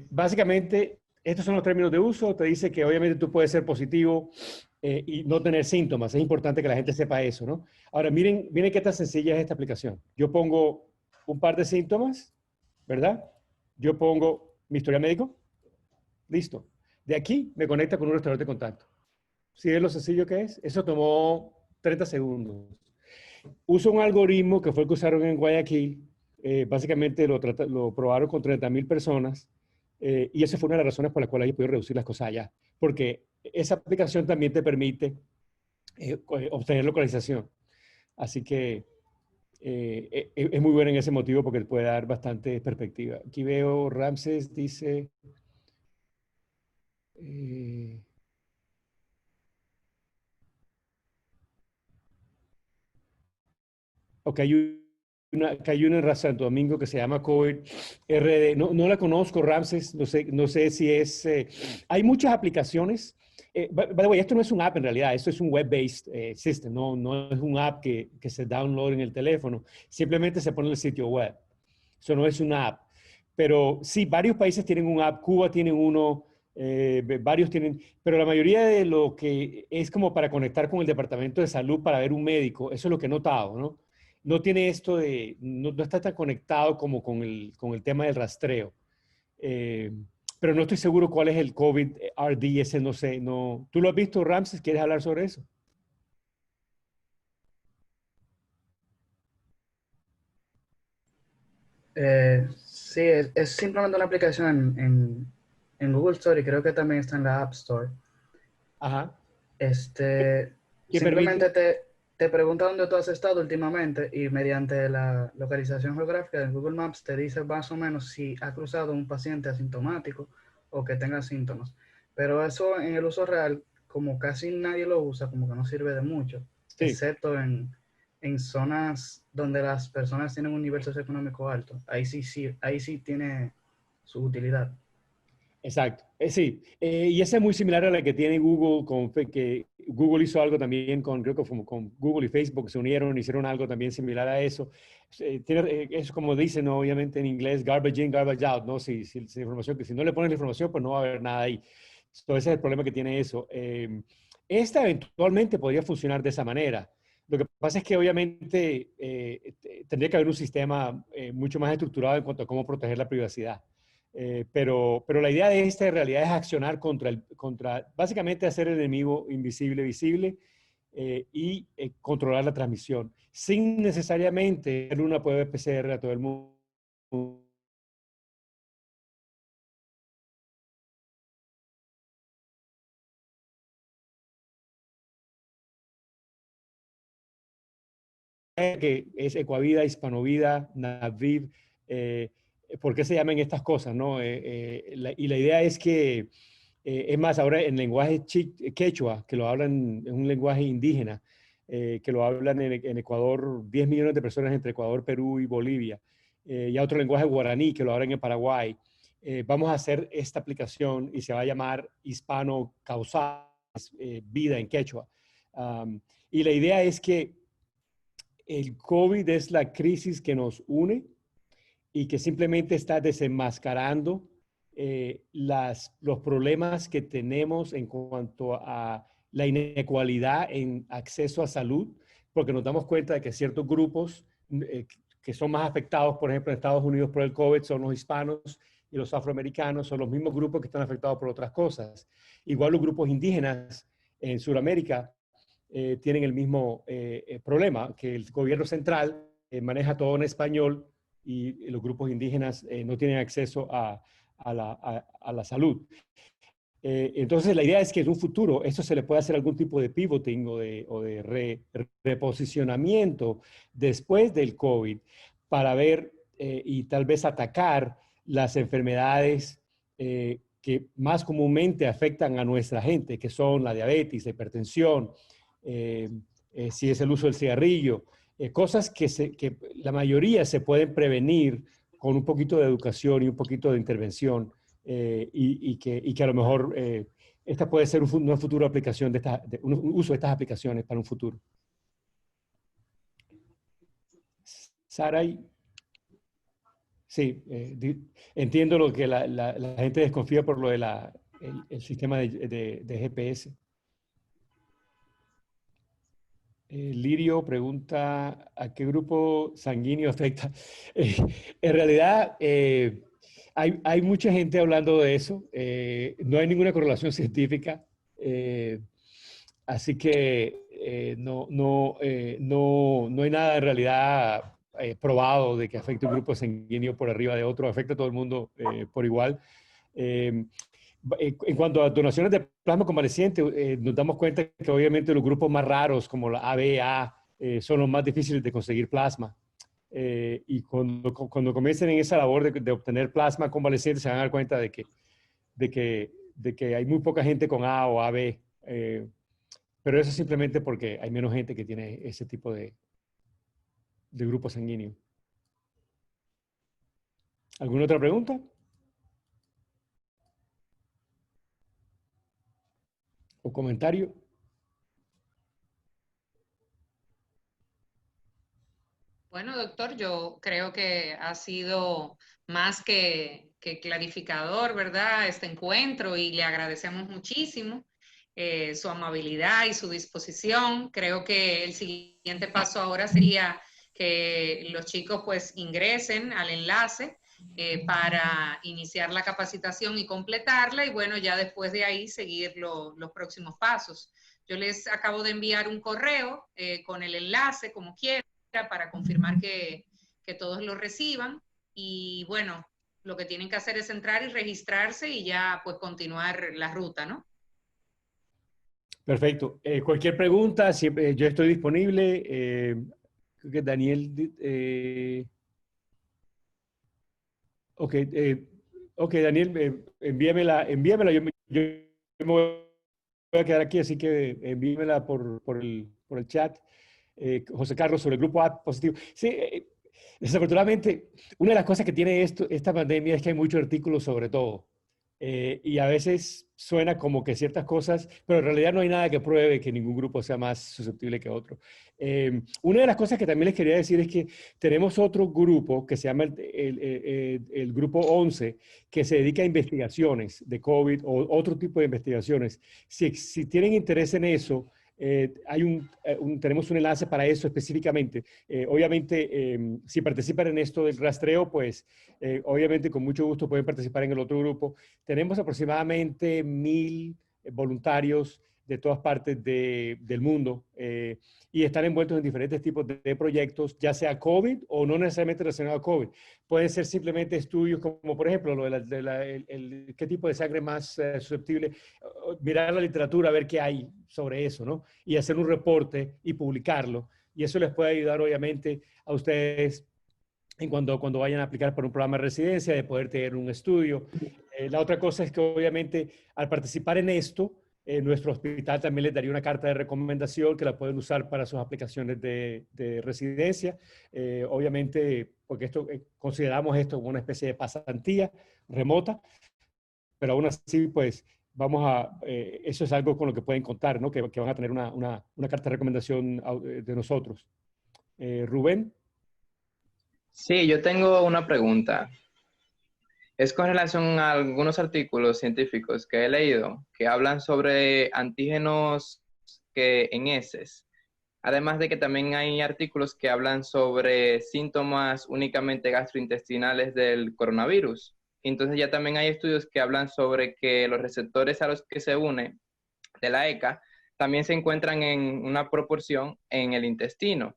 Básicamente, estos son los términos de uso. Te dice que obviamente tú puedes ser positivo y no tener síntomas. Es importante que la gente sepa eso, ¿no? Ahora, miren qué tan sencilla es esta aplicación. Yo pongo un par de síntomas, ¿verdad? Yo pongo mi historial médico. Listo. De aquí me conecta con un restaurador de contacto. ¿Sí es lo sencillo que es? Eso tomó 30 segundos. Uso un algoritmo que fue el que usaron en Guayaquil. Básicamente lo probaron con 30,000 personas y esa fue una de las razones por las cuales ellos pudieron reducir las cosas allá. Porque esa aplicación también te permite obtener localización. Así que es muy buena en ese motivo porque puede dar bastante perspectiva. Aquí veo Ramses dice... Ok, hay una en Santo Domingo que se llama COVID RD. No la conozco, Ramses. No sé si es... hay muchas aplicaciones. By the way, esto no es un app en realidad. Esto es un web-based system. No es un app que se download en el teléfono. Simplemente se pone en el sitio web. Eso no es una app. Pero sí, varios países tienen un app. Cuba tiene uno. Varios tienen, pero la mayoría de lo que es como para conectar con el departamento de salud para ver un médico, eso es lo que he notado, ¿no? No tiene esto no está tan conectado como con el tema del rastreo. Pero no estoy seguro cuál es el COVID RD, ese no sé, no. ¿Tú lo has visto, Ramses? ¿Quieres hablar sobre eso? Sí, es simplemente una aplicación en Google Store y creo que también está en la App Store. Ajá. Este, ¿Qué simplemente permite? te pregunta dónde tú has estado últimamente y mediante la localización geográfica de Google Maps te dice más o menos si ha cruzado un paciente asintomático o que tenga síntomas. Pero eso en el uso real, como casi nadie lo usa, como que no sirve de mucho, Sí. excepto en zonas donde las personas tienen un nivel socioeconómico alto. Ahí sí tiene su utilidad. Exacto, sí, y esa es muy similar a la que tiene Google, que Google hizo algo también con, creo que fue con Google y Facebook, se unieron, hicieron algo también similar a eso. Es como dicen, ¿no? Obviamente en inglés, garbage in, garbage out, ¿no? Si información, que si no le pones la información, pues no va a haber nada ahí. Entonces ese es el problema que tiene eso. Esta eventualmente podría funcionar de esa manera. Lo que pasa es que obviamente tendría que haber un sistema mucho más estructurado en cuanto a cómo proteger la privacidad. Pero la idea de esta en realidad es accionar básicamente hacer el enemigo invisible visible y controlar la transmisión, sin necesariamente hacer una prueba PCR a todo el mundo. Que es Ecuavida, Hispanovida, Naviv, ¿por qué se llaman estas cosas? ¿No? Y la idea es que, es más, ahora en lenguaje quechua, que lo hablan, es un lenguaje indígena, que lo hablan en Ecuador, 10 millones de personas entre Ecuador, Perú y Bolivia, y otro lenguaje guaraní, que lo hablan en Paraguay. Vamos a hacer esta aplicación y se va a llamar Hispano Causal, vida en quechua. Y la idea es que el COVID es la crisis que nos une y que simplemente está desenmascarando los problemas que tenemos en cuanto a la inequalidad en acceso a salud, porque nos damos cuenta de que ciertos grupos que son más afectados, por ejemplo, en Estados Unidos por el COVID, son los hispanos y los afroamericanos, son los mismos grupos que están afectados por otras cosas. Igual los grupos indígenas en Sudamérica tienen el mismo problema, que el gobierno central maneja todo en español y los grupos indígenas no tienen acceso a la salud. Entonces, la idea es que en un futuro esto se le puede hacer algún tipo de pivoting o de reposicionamiento después del COVID para ver y tal vez atacar las enfermedades que más comúnmente afectan a nuestra gente, que son la diabetes, la hipertensión, si es el uso del cigarrillo, cosas que la mayoría se pueden prevenir con un poquito de educación y un poquito de intervención y que a lo mejor esta puede ser una futura aplicación un uso de estas aplicaciones para un futuro. Saray, sí, entiendo lo que la gente desconfía por lo de el sistema de GPS. Lirio pregunta a qué grupo sanguíneo afecta. En realidad, hay mucha gente hablando de eso. No hay ninguna correlación científica. Así que no hay nada en realidad probado de que afecte un grupo sanguíneo por arriba de otro. Afecta a todo el mundo por igual. En cuanto a donaciones de plasma convaleciente, nos damos cuenta que obviamente los grupos más raros, como la ABA, son los más difíciles de conseguir plasma. Y cuando comiencen en esa labor de obtener plasma convaleciente, se van a dar cuenta de que hay muy poca gente con A o AB. Pero eso es simplemente porque hay menos gente que tiene ese tipo de grupo sanguíneo. ¿Alguna otra pregunta? ¿O comentario? Bueno, doctor, yo creo que ha sido más que clarificador, ¿verdad? Este encuentro y le agradecemos muchísimo su amabilidad y su disposición. Creo que el siguiente paso ahora sería que los chicos pues ingresen al enlace para iniciar la capacitación y completarla y bueno, ya después de ahí seguir los próximos pasos. Yo les acabo de enviar un correo con el enlace, como quieran, para confirmar que todos lo reciban y bueno, lo que tienen que hacer es entrar y registrarse y ya pues continuar la ruta, ¿no? Perfecto. Cualquier pregunta, siempre, yo estoy disponible. Creo que Daniel... ok, Daniel, envíamela. Yo me voy a quedar aquí, así que envíamela por el chat. José Carlos, sobre el grupo A positivo. Sí, desafortunadamente, una de las cosas que tiene esta pandemia es que hay muchos artículos sobre todo. Y a veces suena como que ciertas cosas, pero en realidad no hay nada que pruebe que ningún grupo sea más susceptible que otro. Una de las cosas que también les quería decir es que tenemos otro grupo que se llama el grupo 11, que se dedica a investigaciones de COVID o otro tipo de investigaciones. Si tienen interés en eso, tenemos un enlace para eso específicamente. Obviamente, si participan en esto del rastreo, pues obviamente con mucho gusto pueden participar en el otro grupo. Tenemos aproximadamente 1000 voluntarios de todas partes del mundo y están envueltos en diferentes tipos de proyectos, ya sea COVID o no necesariamente relacionado a COVID. Pueden ser simplemente estudios como, por ejemplo, lo de qué tipo de sangre más susceptible, mirar la literatura, ver qué hay sobre eso, ¿no? Y hacer un reporte y publicarlo. Y eso les puede ayudar, obviamente, a ustedes cuando vayan a aplicar por un programa de residencia, de poder tener un estudio. La otra cosa es que obviamente al participar en esto, nuestro hospital también les daría una carta de recomendación que la pueden usar para sus aplicaciones de residencia. Obviamente, porque consideramos esto como una especie de pasantía remota, pero aún así, pues, eso es algo con lo que pueden contar, ¿no? Que van a tener una carta de recomendación de nosotros. Rubén. Sí, yo tengo una pregunta. Es con relación a algunos artículos científicos que he leído que hablan sobre antígenos en heces. Además de que también hay artículos que hablan sobre síntomas únicamente gastrointestinales del coronavirus. Entonces ya también hay estudios que hablan sobre que los receptores a los que se une de la ECA también se encuentran en una proporción en el intestino.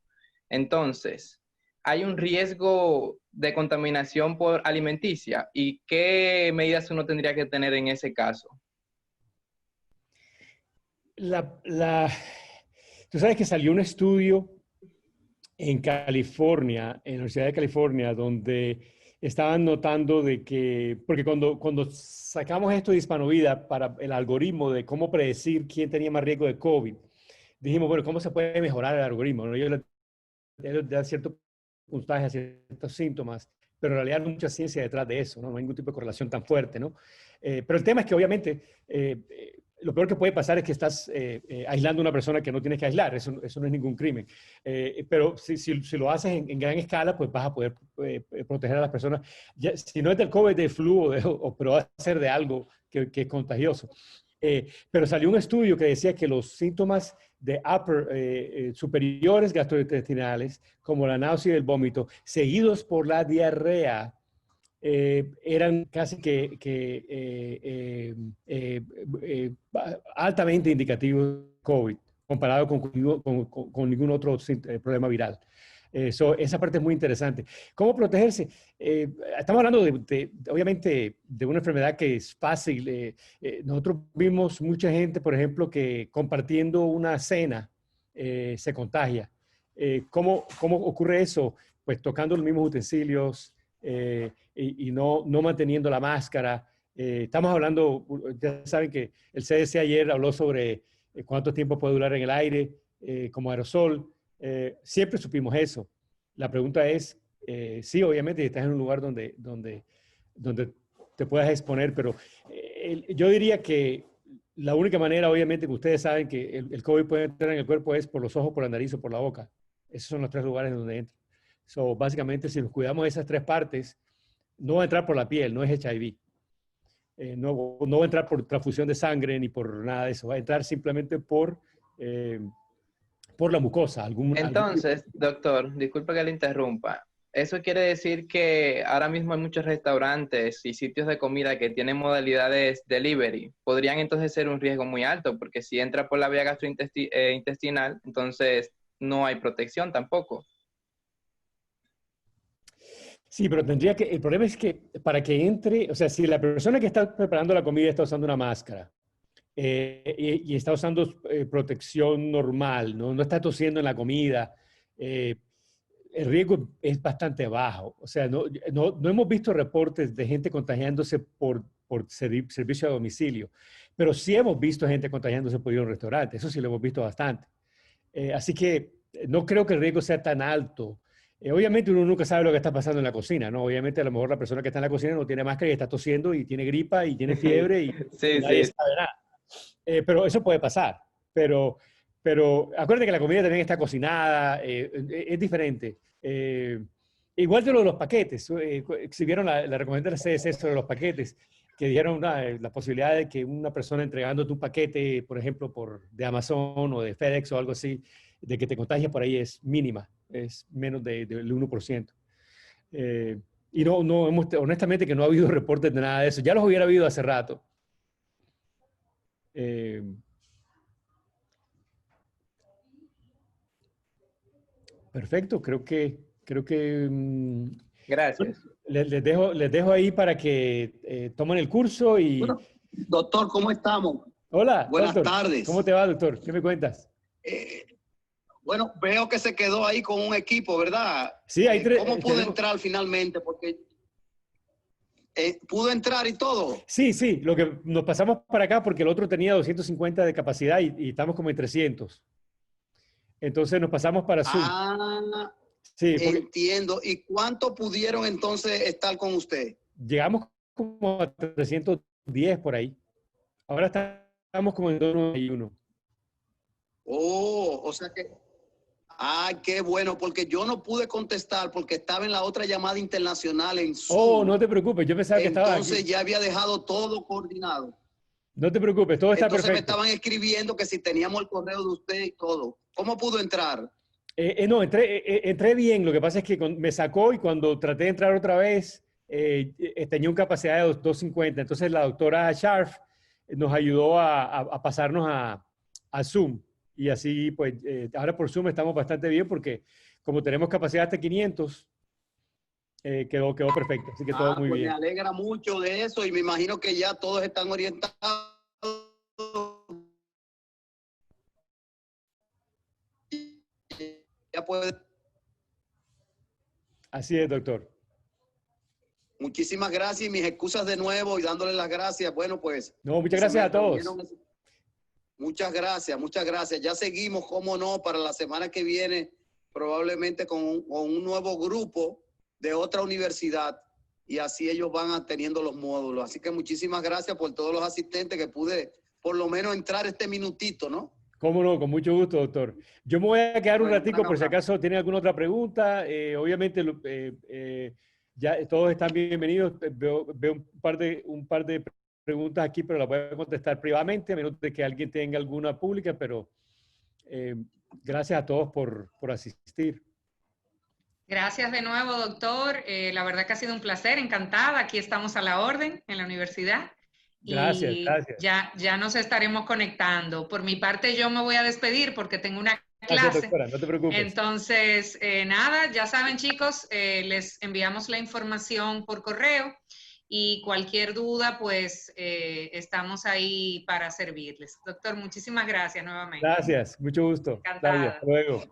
Entonces, ¿hay un riesgo de contaminación por alimenticia? ¿Y qué medidas uno tendría que tener en ese caso? Tú sabes que salió un estudio en California, en la Universidad de California, donde estaban notando de que, porque cuando sacamos esto de Hispanovida para el algoritmo de cómo predecir quién tenía más riesgo de COVID, dijimos, bueno, ¿cómo se puede mejorar el algoritmo? ¿No? Ellos le dan cierto puntaje a ciertos síntomas, pero en realidad no hay mucha ciencia detrás de eso, ¿no? No hay ningún tipo de correlación tan fuerte, ¿no? Pero el tema es que obviamente lo peor que puede pasar es que estás aislando a una persona que no tienes que aislar. Eso no es ningún crimen. Pero si lo haces en gran escala, pues vas a poder proteger a las personas. Ya, si no es del COVID, del flu, pero va a ser de algo que es contagioso. Pero salió un estudio que decía que los síntomas de superiores gastrointestinales, como la náusea y el vómito, seguidos por la diarrea, eran casi altamente indicativos de COVID, comparado con ningún otro problema viral. Esa parte es muy interesante. ¿Cómo protegerse? Estamos hablando obviamente, de una enfermedad que es fácil. Nosotros vimos mucha gente, por ejemplo, que compartiendo una cena se contagia. ¿Cómo ocurre eso? Pues tocando los mismos utensilios, y no manteniendo la máscara. Estamos hablando, ya saben que el CDC ayer habló sobre cuánto tiempo puede durar en el aire como aerosol. Siempre supimos eso. La pregunta es, sí, obviamente estás en un lugar donde te puedas exponer, pero yo diría que la única manera, obviamente, que ustedes saben que el COVID puede entrar en el cuerpo es por los ojos, por la nariz o por la boca. Esos son los 3 lugares donde entra. Básicamente, si nos cuidamos de esas 3 partes, no va a entrar por la piel, no es HIV. No va a entrar por transfusión de sangre ni por nada de eso. Va a entrar simplemente por la mucosa. Entonces, doctor, disculpa que le interrumpa. Eso quiere decir que ahora mismo hay muchos restaurantes y sitios de comida que tienen modalidades delivery. Podrían entonces ser un riesgo muy alto, porque si entra por la vía gastrointestinal, entonces no hay protección tampoco. Sí, pero el problema es que para que entre, o sea, si la persona que está preparando la comida está usando una máscara, y está usando protección normal, ¿no? No está tosiendo en la comida, el riesgo es bastante bajo. O sea, no hemos visto reportes de gente contagiándose por servicio a domicilio, pero sí hemos visto gente contagiándose por ir a un restaurante. Eso sí lo hemos visto bastante. Así que no creo que el riesgo sea tan alto. Obviamente uno nunca sabe lo que está pasando en la cocina, ¿no? Obviamente a lo mejor la persona que está en la cocina no tiene máscara y está tosiendo y tiene gripa y tiene fiebre y Sí, nadie sí. sabe nada. Pero eso puede pasar. Pero acuérdate que la comida también está cocinada, es diferente. Igual de lo de los paquetes. Si vieron la recomendación del CDC sobre los paquetes, que dijeron la posibilidad de que una persona entregando tu paquete, por ejemplo, de Amazon o de FedEx o algo así, de que te contagies por ahí es mínima, es menos del 1%. Y honestamente que no ha habido reportes de nada de eso. Ya los hubiera habido hace rato. Perfecto, creo que Gracias. les dejo ahí para que tomen el curso y... Bueno, doctor, ¿cómo estamos? Hola, Buenas doctor. tardes. ¿Cómo te va, doctor? ¿Qué me cuentas? Bueno, veo que se quedó ahí con un equipo, ¿verdad? Sí, hay tres. ¿Cómo pudo entrar finalmente? Porque pudo entrar y todo. Sí, lo que nos pasamos para acá porque el otro tenía 250 de capacidad y estamos como en 300. Entonces nos pasamos para Zoom. Ah, sí, entiendo. ¿Y cuánto pudieron entonces estar con usted? Llegamos como a 310 por ahí. Ahora estamos como en 291. Oh, o sea que... Ay, qué bueno, porque yo no pude contestar porque estaba en la otra llamada internacional en Zoom. Oh, no te preocupes, yo pensaba que estabas aquí. Entonces ya había dejado todo coordinado. No te preocupes, todo está Entonces perfecto. me estaban escribiendo que si teníamos el correo de usted y todo. ¿Cómo pudo entrar? No, entré bien. Lo que pasa es que me sacó y cuando traté de entrar otra vez, tenía una capacidad de 250. Entonces la doctora Scharf nos ayudó a pasarnos a Zoom. Y así, pues, ahora por Zoom estamos bastante bien porque como tenemos capacidad hasta 500, quedó perfecto. Así que todo muy pues bien. Me alegra mucho de eso y me imagino que ya todos están orientados. Ya puede. Así es, doctor. Muchísimas gracias y mis excusas de nuevo y dándole las gracias. Bueno, pues. No, muchas gracias a todos. Muchas gracias, muchas gracias. Ya seguimos, cómo no, para la semana que viene, probablemente con un nuevo grupo de otra universidad y así ellos van teniendo los módulos. Así que muchísimas gracias por todos los asistentes que pude por lo menos entrar este minutito, ¿no? Cómo no, con mucho gusto, doctor. Yo me voy a quedar un ratico por si acaso tienen alguna otra pregunta. Obviamente, ya todos están bienvenidos. Veo un par de preguntas aquí, pero las voy a contestar privadamente, a menos de que alguien tenga alguna pública, pero gracias a todos por asistir. Gracias de nuevo, doctor. La verdad que ha sido un placer, encantada. Aquí estamos a la orden en la universidad. Gracias, y gracias. Ya nos estaremos conectando. Por mi parte, yo me voy a despedir porque tengo una clase. Gracias, doctora, no te preocupes. Entonces, nada, ya saben, chicos, les enviamos la información por correo y cualquier duda, pues estamos ahí para servirles. Doctor, muchísimas gracias nuevamente. Gracias, mucho gusto. Encantada. Hasta luego.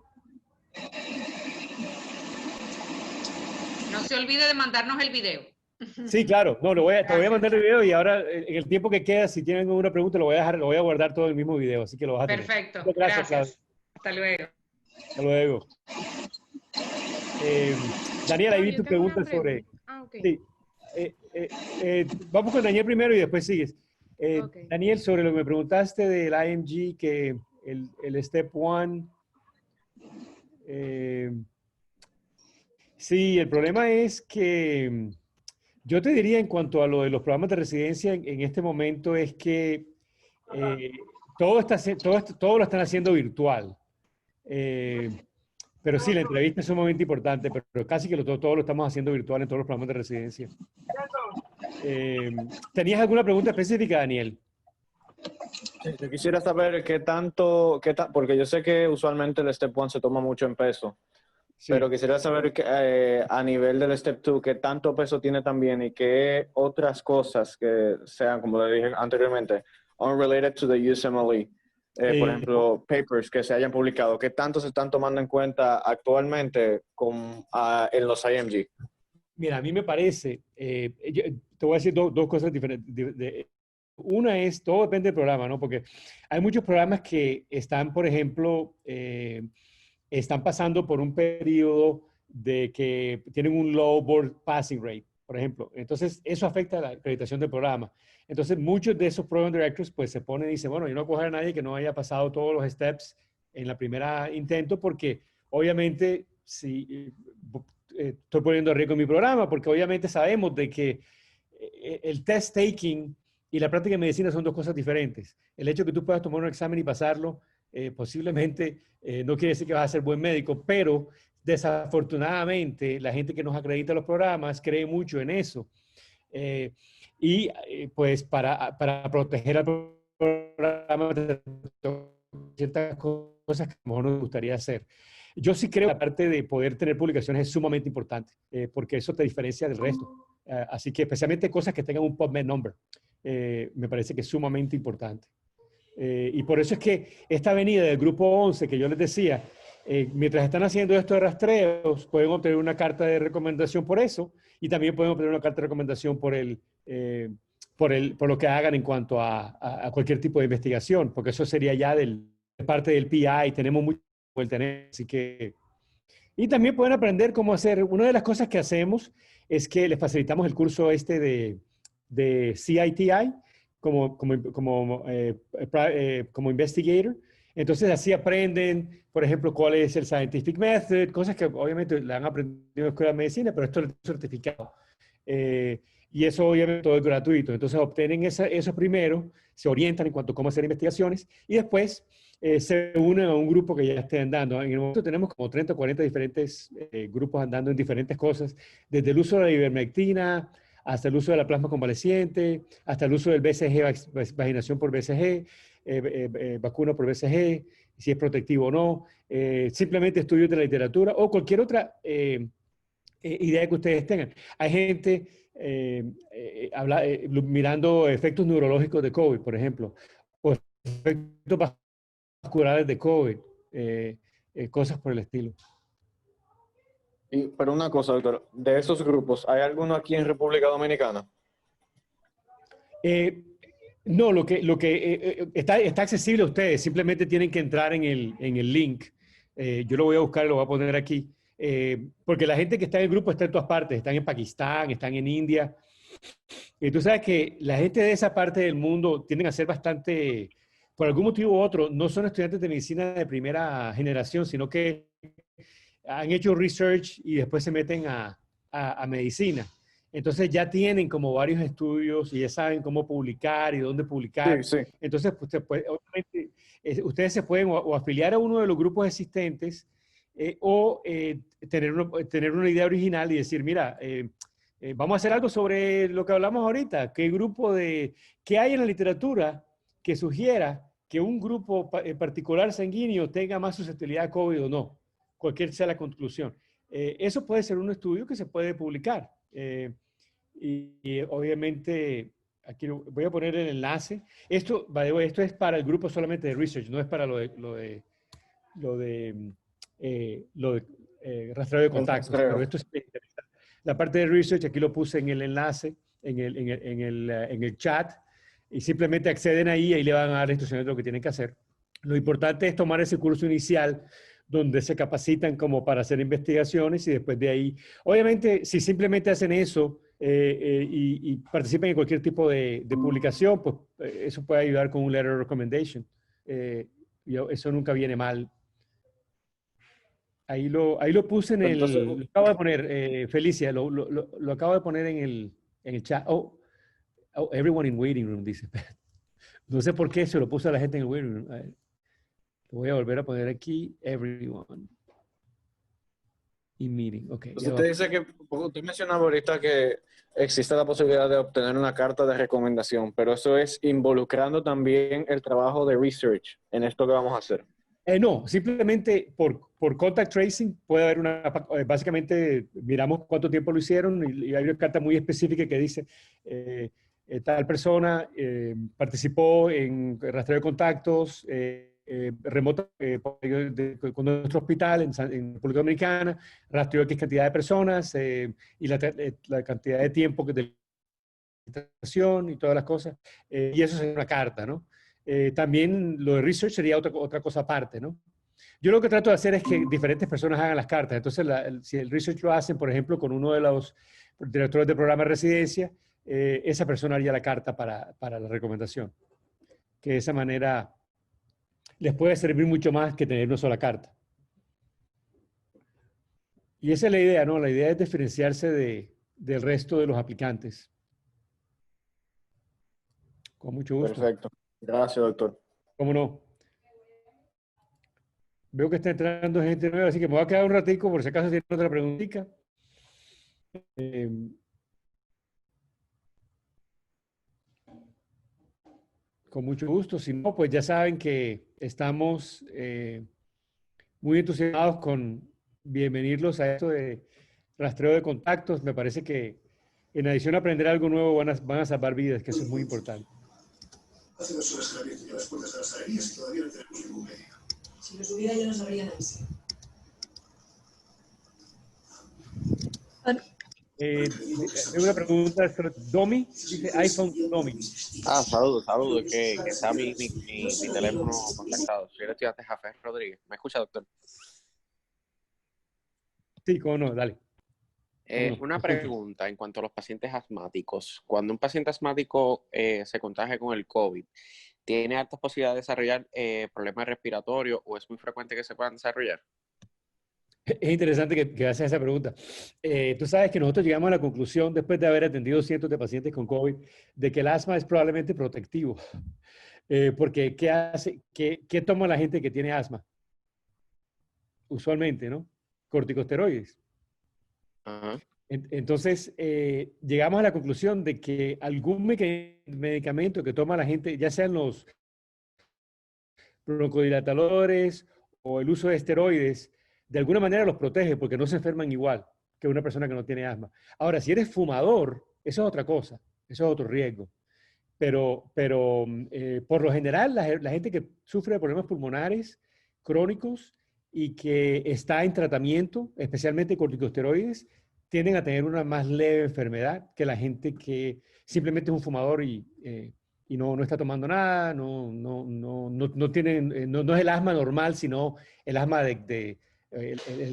No se olvide de mandarnos el video. Sí, claro. No, te voy a mandar el video y ahora en el tiempo que queda, si tienen alguna pregunta, lo voy a guardar todo en el mismo video, así que lo vas a tener. Perfecto. Gracias. Hasta luego. Hasta luego. Daniel, ahí vi tu pregunta sobre... Okay. Sí. Vamos con Daniel primero y después sigues. Okay. Daniel, sobre lo que me preguntaste del IMG, que el Step 1... sí, el problema es que... Yo te diría en cuanto a lo de los programas de residencia en este momento es que todo lo están haciendo virtual. Pero sí, la entrevista es sumamente importante, pero casi que todo lo estamos haciendo virtual en todos los programas de residencia. ¿Tenías alguna pregunta específica, Daniel? Yo quisiera saber porque yo sé que usualmente el Step 1 se toma mucho en peso. Sí. Pero quisiera saber a nivel del Step 2, qué tanto peso tiene también y qué otras cosas que sean, como le dije anteriormente, unrelated to the USMLE. Por Eh, ejemplo, papers que se hayan publicado, ¿qué tanto se están tomando en cuenta actualmente en los IMG? Mira, a mí me parece, te voy a decir dos cosas diferentes. Una es, todo depende del programa, ¿no? Porque hay muchos programas que están, por ejemplo, están pasando por un periodo de que tienen un low board passing rate, por ejemplo. Entonces, eso afecta la acreditación del programa. Entonces, muchos de esos program directors, pues, se ponen y dicen, bueno, yo no voy a coger a nadie que no haya pasado todos los steps en la primera intento, porque obviamente, si estoy poniendo en riesgo mi programa, porque obviamente sabemos de que el test taking y la práctica de medicina son dos cosas diferentes. El hecho de que tú puedas tomar un examen y pasarlo, posiblemente no quiere decir que vas a ser buen médico, pero desafortunadamente la gente que nos acredita los programas cree mucho en eso. Pues para proteger al programa, ciertas cosas que a lo mejor nos gustaría hacer. Yo sí creo que la parte de poder tener publicaciones es sumamente importante, porque eso te diferencia del resto. Así que especialmente cosas que tengan un PubMed number, me parece que es sumamente importante. Y por eso es que esta avenida del grupo 11 que yo les decía, mientras están haciendo esto de rastreos, pueden obtener una carta de recomendación por eso, y también pueden obtener una carta de recomendación por lo que hagan en cuanto a cualquier tipo de investigación, porque eso sería ya de parte del PI, tenemos mucho el tener, así que... Y también pueden aprender cómo hacer, una de las cosas que hacemos es que les facilitamos el curso de CITI como investigator. Entonces así aprenden, por ejemplo, cuál es el scientific method, cosas que obviamente la han aprendido en la escuela de medicina, pero esto es certificado. Y eso obviamente todo es gratuito. Entonces obtienen eso primero, se orientan en cuanto a cómo hacer investigaciones y después se unen a un grupo que ya estén dando. En el momento tenemos como 30 o 40 diferentes grupos andando en diferentes cosas, desde el uso de la ivermectina hasta el uso de la plasma convaleciente, hasta el uso del BCG, vaginación por BCG, vacuna por BCG, si es protectivo o no, simplemente estudios de la literatura o cualquier otra idea que ustedes tengan. Hay gente mirando efectos neurológicos de COVID, por ejemplo, o efectos vasculares de COVID, cosas por el estilo. Pero una cosa, doctor, de esos grupos, ¿hay alguno aquí en República Dominicana? No, lo que está accesible a ustedes, simplemente tienen que entrar en el link. Yo lo voy a buscar, lo voy a poner aquí. Porque la gente que está en el grupo está en todas partes, están en Pakistán, están en India. Y tú sabes que la gente de esa parte del mundo tienden a ser bastante, por algún motivo u otro, no son estudiantes de medicina de primera generación, sino que han hecho research y después se meten a medicina. Entonces ya tienen como varios estudios y ya saben cómo publicar y dónde publicar. Sí, sí. Entonces, pues, obviamente, ustedes se pueden o afiliar a uno de los grupos existentes o tener una idea original y decir, mira, vamos a hacer algo sobre lo que hablamos ahorita. ¿Qué hay en la literatura que sugiera que un grupo particular sanguíneo tenga más susceptibilidad a COVID o no? Cualquier sea la conclusión. Eso puede ser un estudio que se puede publicar. Y obviamente, aquí voy a poner el enlace. Esto es para el grupo solamente de research, no es para lo de rastreo de contactos. Pero esto es la parte de research, aquí lo puse en el enlace, en el chat, y simplemente acceden ahí y ahí le van a dar instrucciones de lo que tienen que hacer. Lo importante es tomar ese curso inicial donde se capacitan como para hacer investigaciones y después de ahí, obviamente, si simplemente hacen eso y participan en cualquier tipo de publicación, pues eso puede ayudar con un letter of recommendation. Eso nunca viene mal. Ahí lo puse en Entonces, lo acabo de poner, Felicia, lo acabo de poner en el chat. Oh, everyone in waiting room, dice. No sé por qué se lo puse a la gente en el waiting room. A ver. Lo voy a volver a poner aquí, everyone. Y meeting, ok. Usted dice que, usted mencionaba ahorita que existe la posibilidad de obtener una carta de recomendación, pero eso es involucrando también el trabajo de research en esto que vamos a hacer. No, simplemente por contact tracing puede haber básicamente miramos cuánto tiempo lo hicieron y hay una carta muy específica que dice, tal persona participó en rastreo de contactos remoto con nuestro hospital en República Dominicana, rastreó X cantidad de personas y la cantidad de tiempo de y todas las cosas, y eso sería una carta, ¿no? También lo de research sería otra cosa aparte, ¿no? Yo lo que trato de hacer es que diferentes personas hagan las cartas. Entonces, si el research lo hacen, por ejemplo, con uno de los directores de programa de residencia, esa persona haría la carta para la recomendación. Que de esa manera les puede servir mucho más que tener una sola carta. Y esa es la idea, ¿no? La idea es diferenciarse del resto de los aplicantes. Con mucho gusto. Perfecto. Gracias, doctor. ¿Cómo no? Veo que está entrando gente nueva, así que me voy a quedar un ratico por si acaso tiene otra preguntita. Con mucho gusto. Si no, pues ya saben que estamos muy entusiasmados con bienvenirlos a esto de rastreo de contactos. Me parece que en adición a aprender algo nuevo van a salvar vidas, que eso es muy importante. Hace 2 horas que le abierto ya las puertas de las galerías y todavía no tenemos ningún médico. Si nos hubiera, ya nos habrían avisado. Tengo una pregunta, Domi, dice iPhone Domi. Saludos, que está mi teléfono contactado. Soy el estudiante Jafé Rodríguez. ¿Me escucha, doctor? Sí, cómo no, dale. Una pregunta en cuanto a los pacientes asmáticos. Cuando un paciente asmático se contagia con el COVID, ¿tiene altas posibilidades de desarrollar problemas respiratorios o es muy frecuente que se puedan desarrollar? Es interesante que hagas esa pregunta. Tú sabes que nosotros llegamos a la conclusión, después de haber atendido cientos de pacientes con COVID, de que el asma es probablemente protectivo. Porque, ¿qué hace? ¿Qué toma la gente que tiene asma? Usualmente, ¿no? Corticosteroides. Ajá. Entonces, llegamos a la conclusión de que algún medicamento que toma la gente, ya sean los broncodilatadores o el uso de esteroides, de alguna manera los protege porque no se enferman igual que una persona que no tiene asma. Ahora, si eres fumador, eso es otra cosa, eso es otro riesgo. Pero por lo general, la gente que sufre de problemas pulmonares crónicos y que está en tratamiento, especialmente corticosteroides, tienden a tener una más leve enfermedad que la gente que simplemente es un fumador y no está tomando nada, no es el asma normal, sino el asma el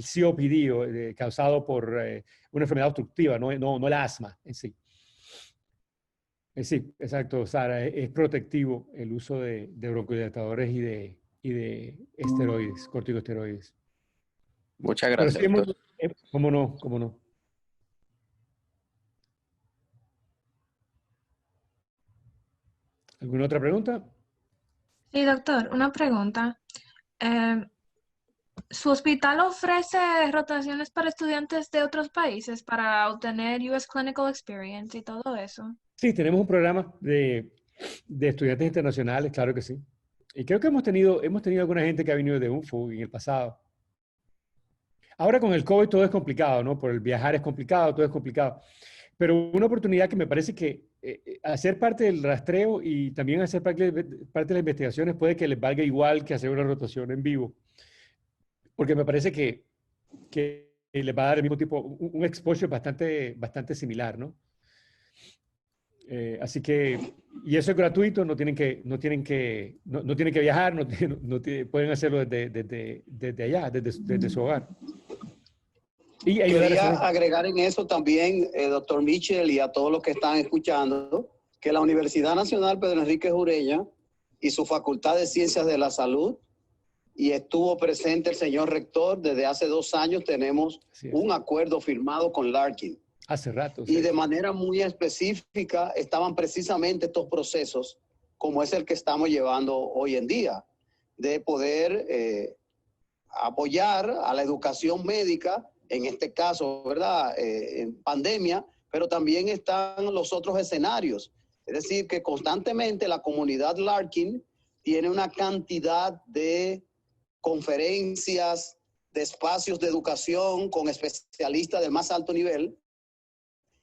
COPD causado por una enfermedad obstructiva, no el asma en sí. Sí, exacto, Sara, es protectivo el uso de broncodilatadores y de esteroides, corticosteroides. Muchas gracias. ¿Cómo no? ¿Cómo no? ¿Alguna otra pregunta? Sí, doctor, una pregunta. ¿Su hospital ofrece rotaciones para estudiantes de otros países para obtener US Clinical Experience y todo eso? Sí, tenemos un programa de estudiantes internacionales, claro que sí. Y creo que hemos tenido alguna gente que ha venido de UNFU en el pasado. Ahora con el COVID todo es complicado, ¿no? Por el viajar es complicado, todo es complicado. Pero una oportunidad que me parece que hacer parte del rastreo y también hacer parte de las investigaciones puede que les valga igual que hacer una rotación en vivo. Porque me parece que les va a dar el mismo tipo, un exposure bastante similar, ¿no? Así que, y eso es gratuito, no tienen que viajar, pueden hacerlo desde allá, desde su hogar. Y quería agregar en eso también, doctor Michel, y a todos los que están escuchando, que la Universidad Nacional Pedro Enrique Ureña y su Facultad de Ciencias de la Salud, y estuvo presente el señor rector, desde hace 2 años tenemos un acuerdo firmado con Larkin. Hace rato. Y de manera muy específica estaban precisamente estos procesos, como es el que estamos llevando hoy en día, de poder apoyar a la educación médica, en este caso, ¿verdad?, en pandemia, pero también están los otros escenarios. Es decir, que constantemente la comunidad Larkin tiene una cantidad de conferencias, de espacios de educación con especialistas del más alto nivel,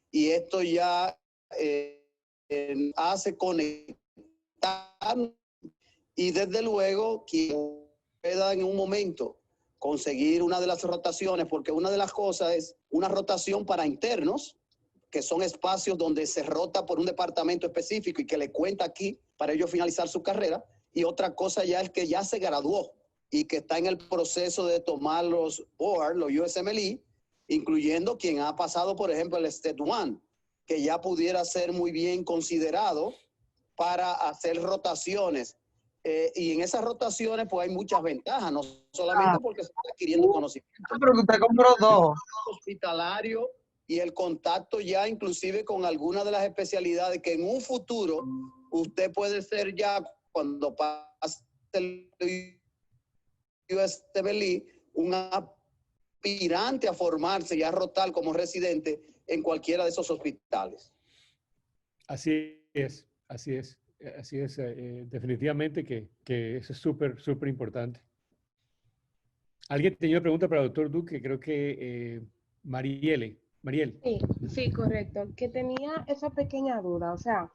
y esto ya hace conectar y desde luego quien pueda en un momento conseguir una de las rotaciones, porque una de las cosas es una rotación para internos, que son espacios donde se rota por un departamento específico y que le cuenta aquí para ellos finalizar su carrera, y otra cosa ya es que ya se graduó y que está en el proceso de tomar los board, los USMLE, incluyendo quien ha pasado, por ejemplo, el Step 1, que ya pudiera ser muy bien considerado para hacer rotaciones. Y en esas rotaciones pues hay muchas ventajas, no solamente porque se está adquiriendo conocimiento. Pero que usted compró dos. Hospitalario y el contacto ya inclusive con algunas de las especialidades que en un futuro usted puede ser ya cuando pase el USMLE un aspirante a formarse y a rotar como residente en cualquiera de esos hospitales. Así es, así es. Así es, definitivamente que eso es súper, súper importante. ¿Alguien tenía una pregunta para el doctor Duque? Creo que Mariel. Sí, correcto. Que tenía esa pequeña duda. O sea,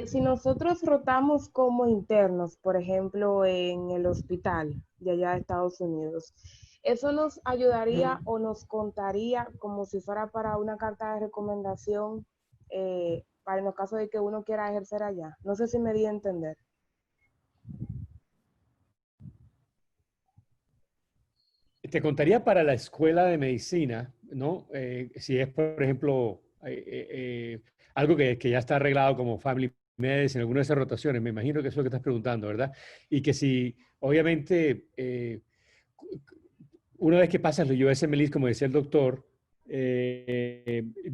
si nosotros rotamos como internos, por ejemplo, en el hospital de allá de Estados Unidos, ¿eso nos ayudaría o nos contaría como si fuera para una carta de recomendación para en los casos de que uno quiera ejercer allá? No sé si me di a entender. Te contaría para la escuela de medicina, ¿no? Si es, por ejemplo, algo que ya está arreglado como Family Medicine, alguna de esas rotaciones, me imagino que eso es lo que estás preguntando, ¿verdad? Y que si, obviamente, una vez que pasas los USMLE, como decía el doctor,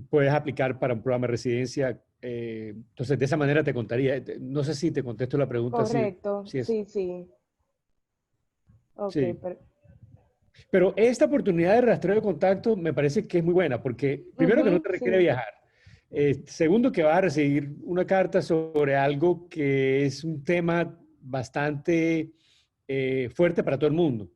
puedes aplicar para un programa de residencia. Entonces, de esa manera te contaría. No sé si te contesto la pregunta. Correcto, sí. Sí. Ok, sí. Pero esta oportunidad de rastreo de contacto me parece que es muy buena, porque primero que no te requiere viajar. Segundo, que vas a recibir una carta sobre algo que es un tema bastante fuerte para todo el mundo.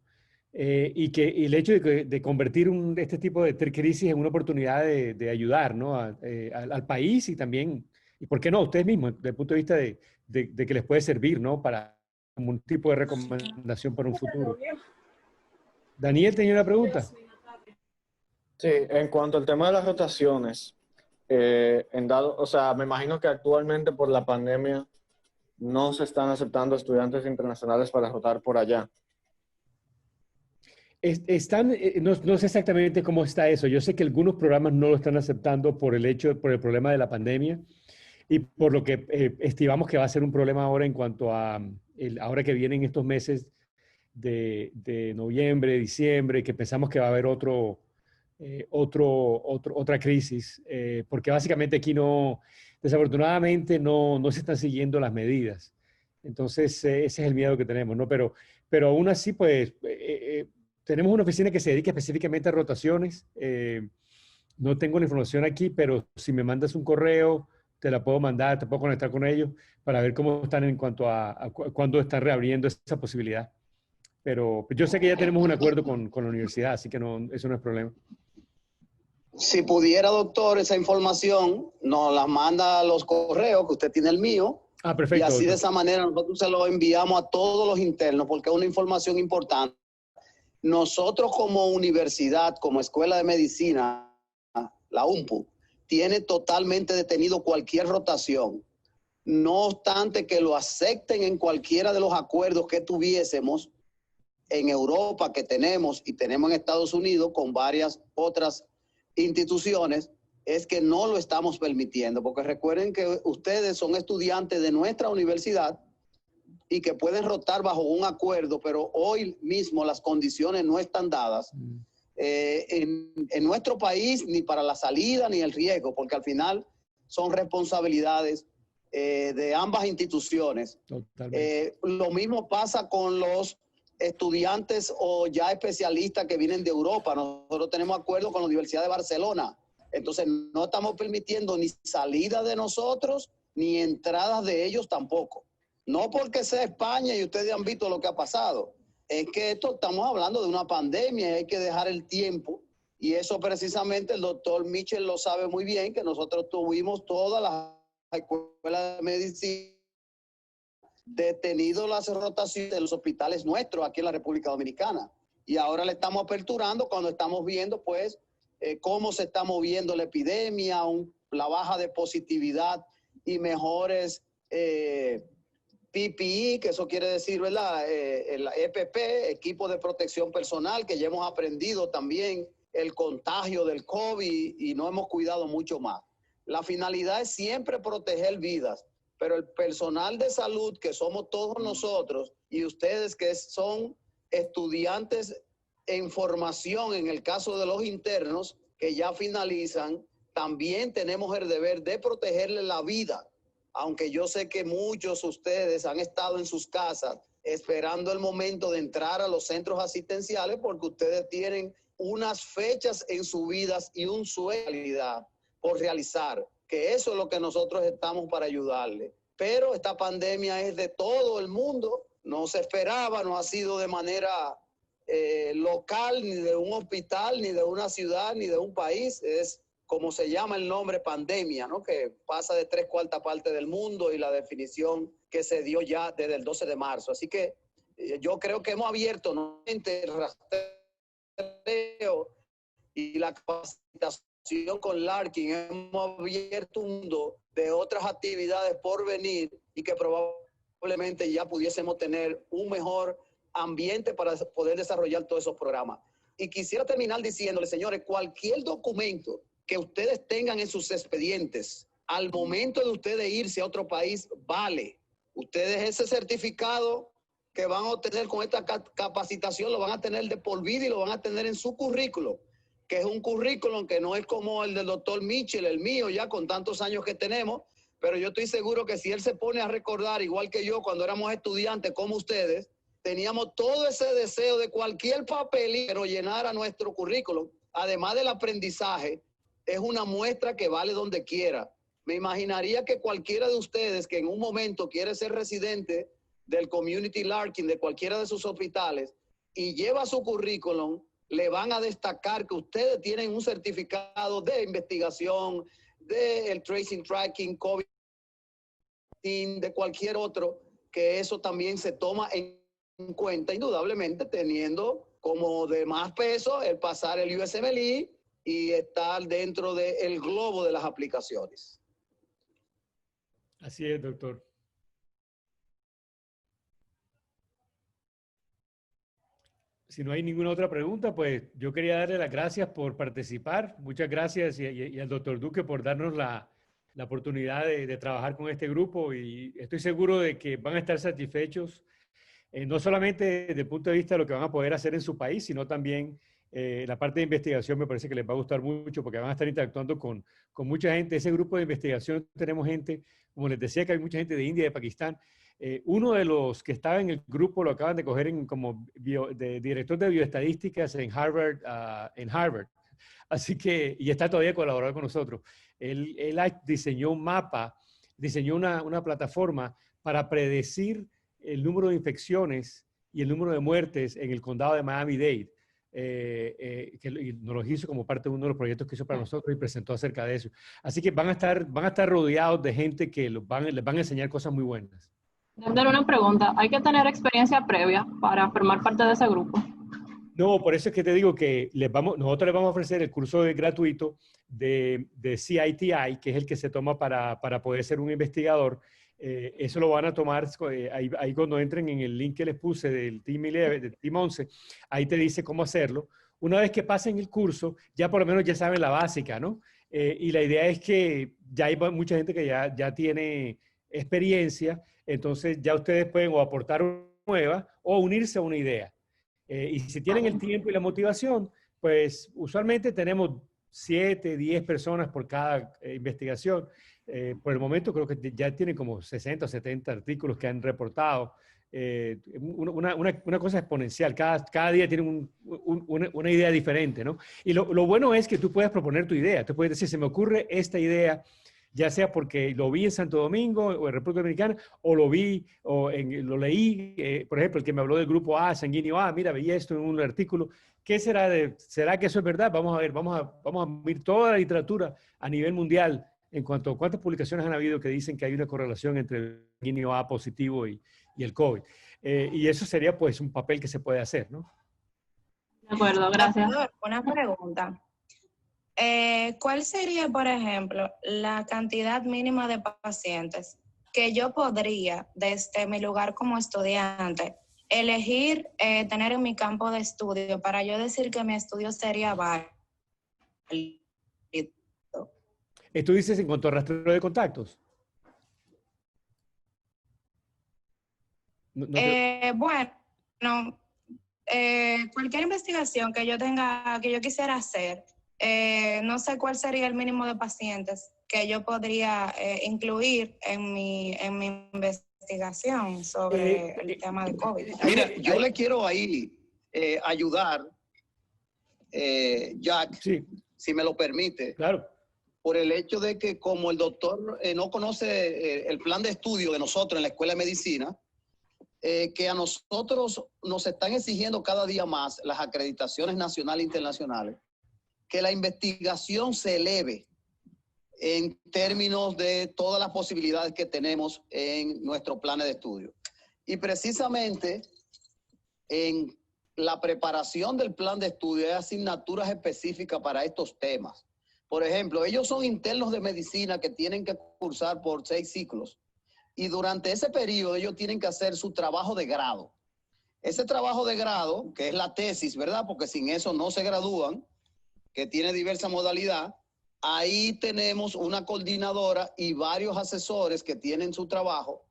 Y el hecho de convertir este tipo de crisis en una oportunidad de ayudar, ¿no? al país y también, y por qué no, a ustedes mismos, desde el punto de vista de que les puede servir, ¿no? Para como un tipo de recomendación para un futuro. Daniel, ¿tenía una pregunta? Sí, en cuanto al tema de las rotaciones, o sea, me imagino que actualmente por la pandemia no se están aceptando estudiantes internacionales para rotar por allá. No sé exactamente cómo está eso. Yo sé que algunos programas no lo están aceptando por el problema de la pandemia y por lo que estimamos que va a ser un problema ahora en cuanto a ahora que vienen estos meses de noviembre, diciembre, que pensamos que va a haber otra crisis, porque básicamente aquí desafortunadamente no se están siguiendo las medidas. Entonces, ese es el miedo que tenemos, ¿no? Pero aún así, pues, tenemos una oficina que se dedica específicamente a rotaciones. No tengo la información aquí, pero si me mandas un correo, te la puedo mandar, te puedo conectar con ellos para ver cómo están en cuanto a cuándo están reabriendo esa posibilidad. Pero yo sé que ya tenemos un acuerdo con la universidad, así que eso no es problema. Si pudiera, doctor, esa información, nos la manda a los correos, que usted tiene el mío. Ah, perfecto. Y así doctor. de esa manera nosotros se lo enviamos a todos los internos, porque es una información importante. Nosotros como universidad, como escuela de medicina, la UMPU, tiene totalmente detenido cualquier rotación. No obstante que lo acepten en cualquiera de los acuerdos que tuviésemos en Europa, que tenemos y tenemos en Estados Unidos con varias otras instituciones, es que no lo estamos permitiendo, porque recuerden que ustedes son estudiantes de nuestra universidad y que pueden rotar bajo un acuerdo, pero hoy mismo las condiciones no están dadas en nuestro país, ni para la salida ni el riesgo, porque al final son responsabilidades de ambas instituciones. Lo mismo pasa con los estudiantes o ya especialistas que vienen de Europa. Nosotros tenemos acuerdo con la Universidad de Barcelona. Entonces no estamos permitiendo ni salida de nosotros ni entradas de ellos tampoco. No porque sea España y ustedes han visto lo que ha pasado. Es que estamos hablando de una pandemia y hay que dejar el tiempo. Y eso precisamente el doctor Mitchell lo sabe muy bien, que nosotros tuvimos todas las escuela de medicina detenido las rotaciones de los hospitales nuestros aquí en la República Dominicana. Y ahora le estamos aperturando cuando estamos viendo, pues, cómo se está moviendo la epidemia, la baja de positividad y mejores PPE, que eso quiere decir, ¿verdad? El EPP, equipo de protección personal, que ya hemos aprendido también el contagio del COVID y no hemos cuidado mucho más. La finalidad es siempre proteger vidas, pero el personal de salud, que somos todos nosotros, y ustedes que son estudiantes en formación, en el caso de los internos, que ya finalizan, también tenemos el deber de protegerle la vida. Aunque yo sé que muchos de ustedes han estado en sus casas esperando el momento de entrar a los centros asistenciales porque ustedes tienen unas fechas en sus vidas y un sueño por realizar, que eso es lo que nosotros estamos para ayudarle. Pero esta pandemia es de todo el mundo, no se esperaba, no ha sido de manera local, ni de un hospital, ni de una ciudad, ni de un país, es como se llama el nombre, pandemia, ¿no? Que pasa de 3/4 partes del mundo y la definición que se dio ya desde el 12 de marzo. Así que yo creo que hemos abierto nuevamente el rastreo y la capacitación con Larkin, hemos abierto un mundo de otras actividades por venir y que probablemente ya pudiésemos tener un mejor ambiente para poder desarrollar todos esos programas. Y quisiera terminar diciéndole, señores, cualquier documento que ustedes tengan en sus expedientes, al momento de ustedes irse a otro país, vale. Ustedes ese certificado que van a obtener con esta capacitación lo van a tener de por vida y lo van a tener en su currículo, que es un currículum que no es como el del doctor Mitchell, el mío ya con tantos años que tenemos, pero yo estoy seguro que si él se pone a recordar, igual que yo cuando éramos estudiantes como ustedes, teníamos todo ese deseo de cualquier papelero llenar a nuestro currículum, además del aprendizaje, es una muestra que vale donde quiera. Me imaginaría que cualquiera de ustedes que en un momento quiere ser residente del Community Larkin, de cualquiera de sus hospitales, y lleva su currículum, le van a destacar que ustedes tienen un certificado de investigación, del tracing, tracking, COVID, de cualquier otro, que eso también se toma en cuenta, indudablemente, teniendo como de más peso el pasar el USMLE y estar dentro del globo de las aplicaciones. Así es, doctor. Si no hay ninguna otra pregunta, pues yo quería darle las gracias por participar. Muchas gracias y al doctor Duque por darnos la oportunidad de trabajar con este grupo y estoy seguro de que van a estar satisfechos, no solamente desde el punto de vista de lo que van a poder hacer en su país, sino también la parte de investigación me parece que les va a gustar mucho porque van a estar interactuando con mucha gente. Ese grupo de investigación tenemos gente, como les decía, que hay mucha gente de India y de Pakistán. Uno de los que estaba en el grupo lo acaban de coger como director de bioestadísticas en Harvard. Así que, y está todavía colaborando con nosotros. Él diseñó un mapa, diseñó una plataforma para predecir el número de infecciones y el número de muertes en el condado de Miami-Dade. Que nos lo hizo como parte de uno de los proyectos que hizo para nosotros y presentó acerca de eso. Así que van a estar rodeados de gente que les van a enseñar cosas muy buenas. Darle una pregunta. ¿Hay que tener experiencia previa para formar parte de ese grupo? No, por eso es que te digo que nosotros les vamos a ofrecer el curso gratuito de CITI, que es el que se toma para poder ser un investigador. Eso lo van a tomar ahí cuando entren en el link que les puse del Team 11, del Team 11, ahí te dice cómo hacerlo. Una vez que pasen el curso, ya por lo menos ya saben la básica, ¿no? Y la idea es que ya hay mucha gente que ya tiene experiencia, entonces ya ustedes pueden o aportar una nueva o unirse a una idea. Y si tienen el tiempo y la motivación, pues usualmente tenemos 7, 10 personas por cada investigación. Por el momento creo que ya tienen como 60 o 70 artículos que han reportado. Una cosa exponencial. Cada día tienen una idea diferente, ¿no? Y lo bueno es que tú puedes proponer tu idea. Tú puedes decir, se me ocurre esta idea, ya sea porque lo vi en Santo Domingo o en República Dominicana, o lo vi o lo leí, por ejemplo, el que me habló del grupo A, sanguíneo A, mira, veía esto en un artículo. ¿Qué será ¿será que eso es verdad? Vamos a ver, vamos a ver toda la literatura a nivel mundial en cuanto a cuántas publicaciones han habido que dicen que hay una correlación entre el sanguíneo A positivo y el COVID. Y eso sería pues un papel que se puede hacer, ¿no? De acuerdo, gracias. Doctor, una pregunta. ¿Cuál sería, por ejemplo, la cantidad mínima de pacientes que yo podría, desde mi lugar como estudiante, elegir tener en mi campo de estudio para yo decir que mi estudio sería válido? ¿Tú dices en cuanto a rastreo de contactos? Bueno, cualquier investigación que yo tenga, que yo quisiera hacer, no sé cuál sería el mínimo de pacientes que yo podría incluir en mi investigación sobre el tema de COVID. Mire, yo le quiero ahí ayudar, Jack, sí, si me lo permite. Claro. Por el hecho de que como el doctor no conoce el plan de estudio de nosotros en la Escuela de Medicina, que a nosotros nos están exigiendo cada día más las acreditaciones nacionales e internacionales, que la investigación se eleve en términos de todas las posibilidades que tenemos en nuestro plan de estudio. Y precisamente en la preparación del plan de estudio hay asignaturas específicas para estos temas. Por ejemplo, ellos son internos de medicina que tienen que cursar por 6 ciclos. Y durante ese periodo ellos tienen que hacer su trabajo de grado. Ese trabajo de grado, que es la tesis, ¿verdad? Porque sin eso no se gradúan, que tiene diversa modalidad. Ahí tenemos una coordinadora y varios asesores que tienen su trabajo.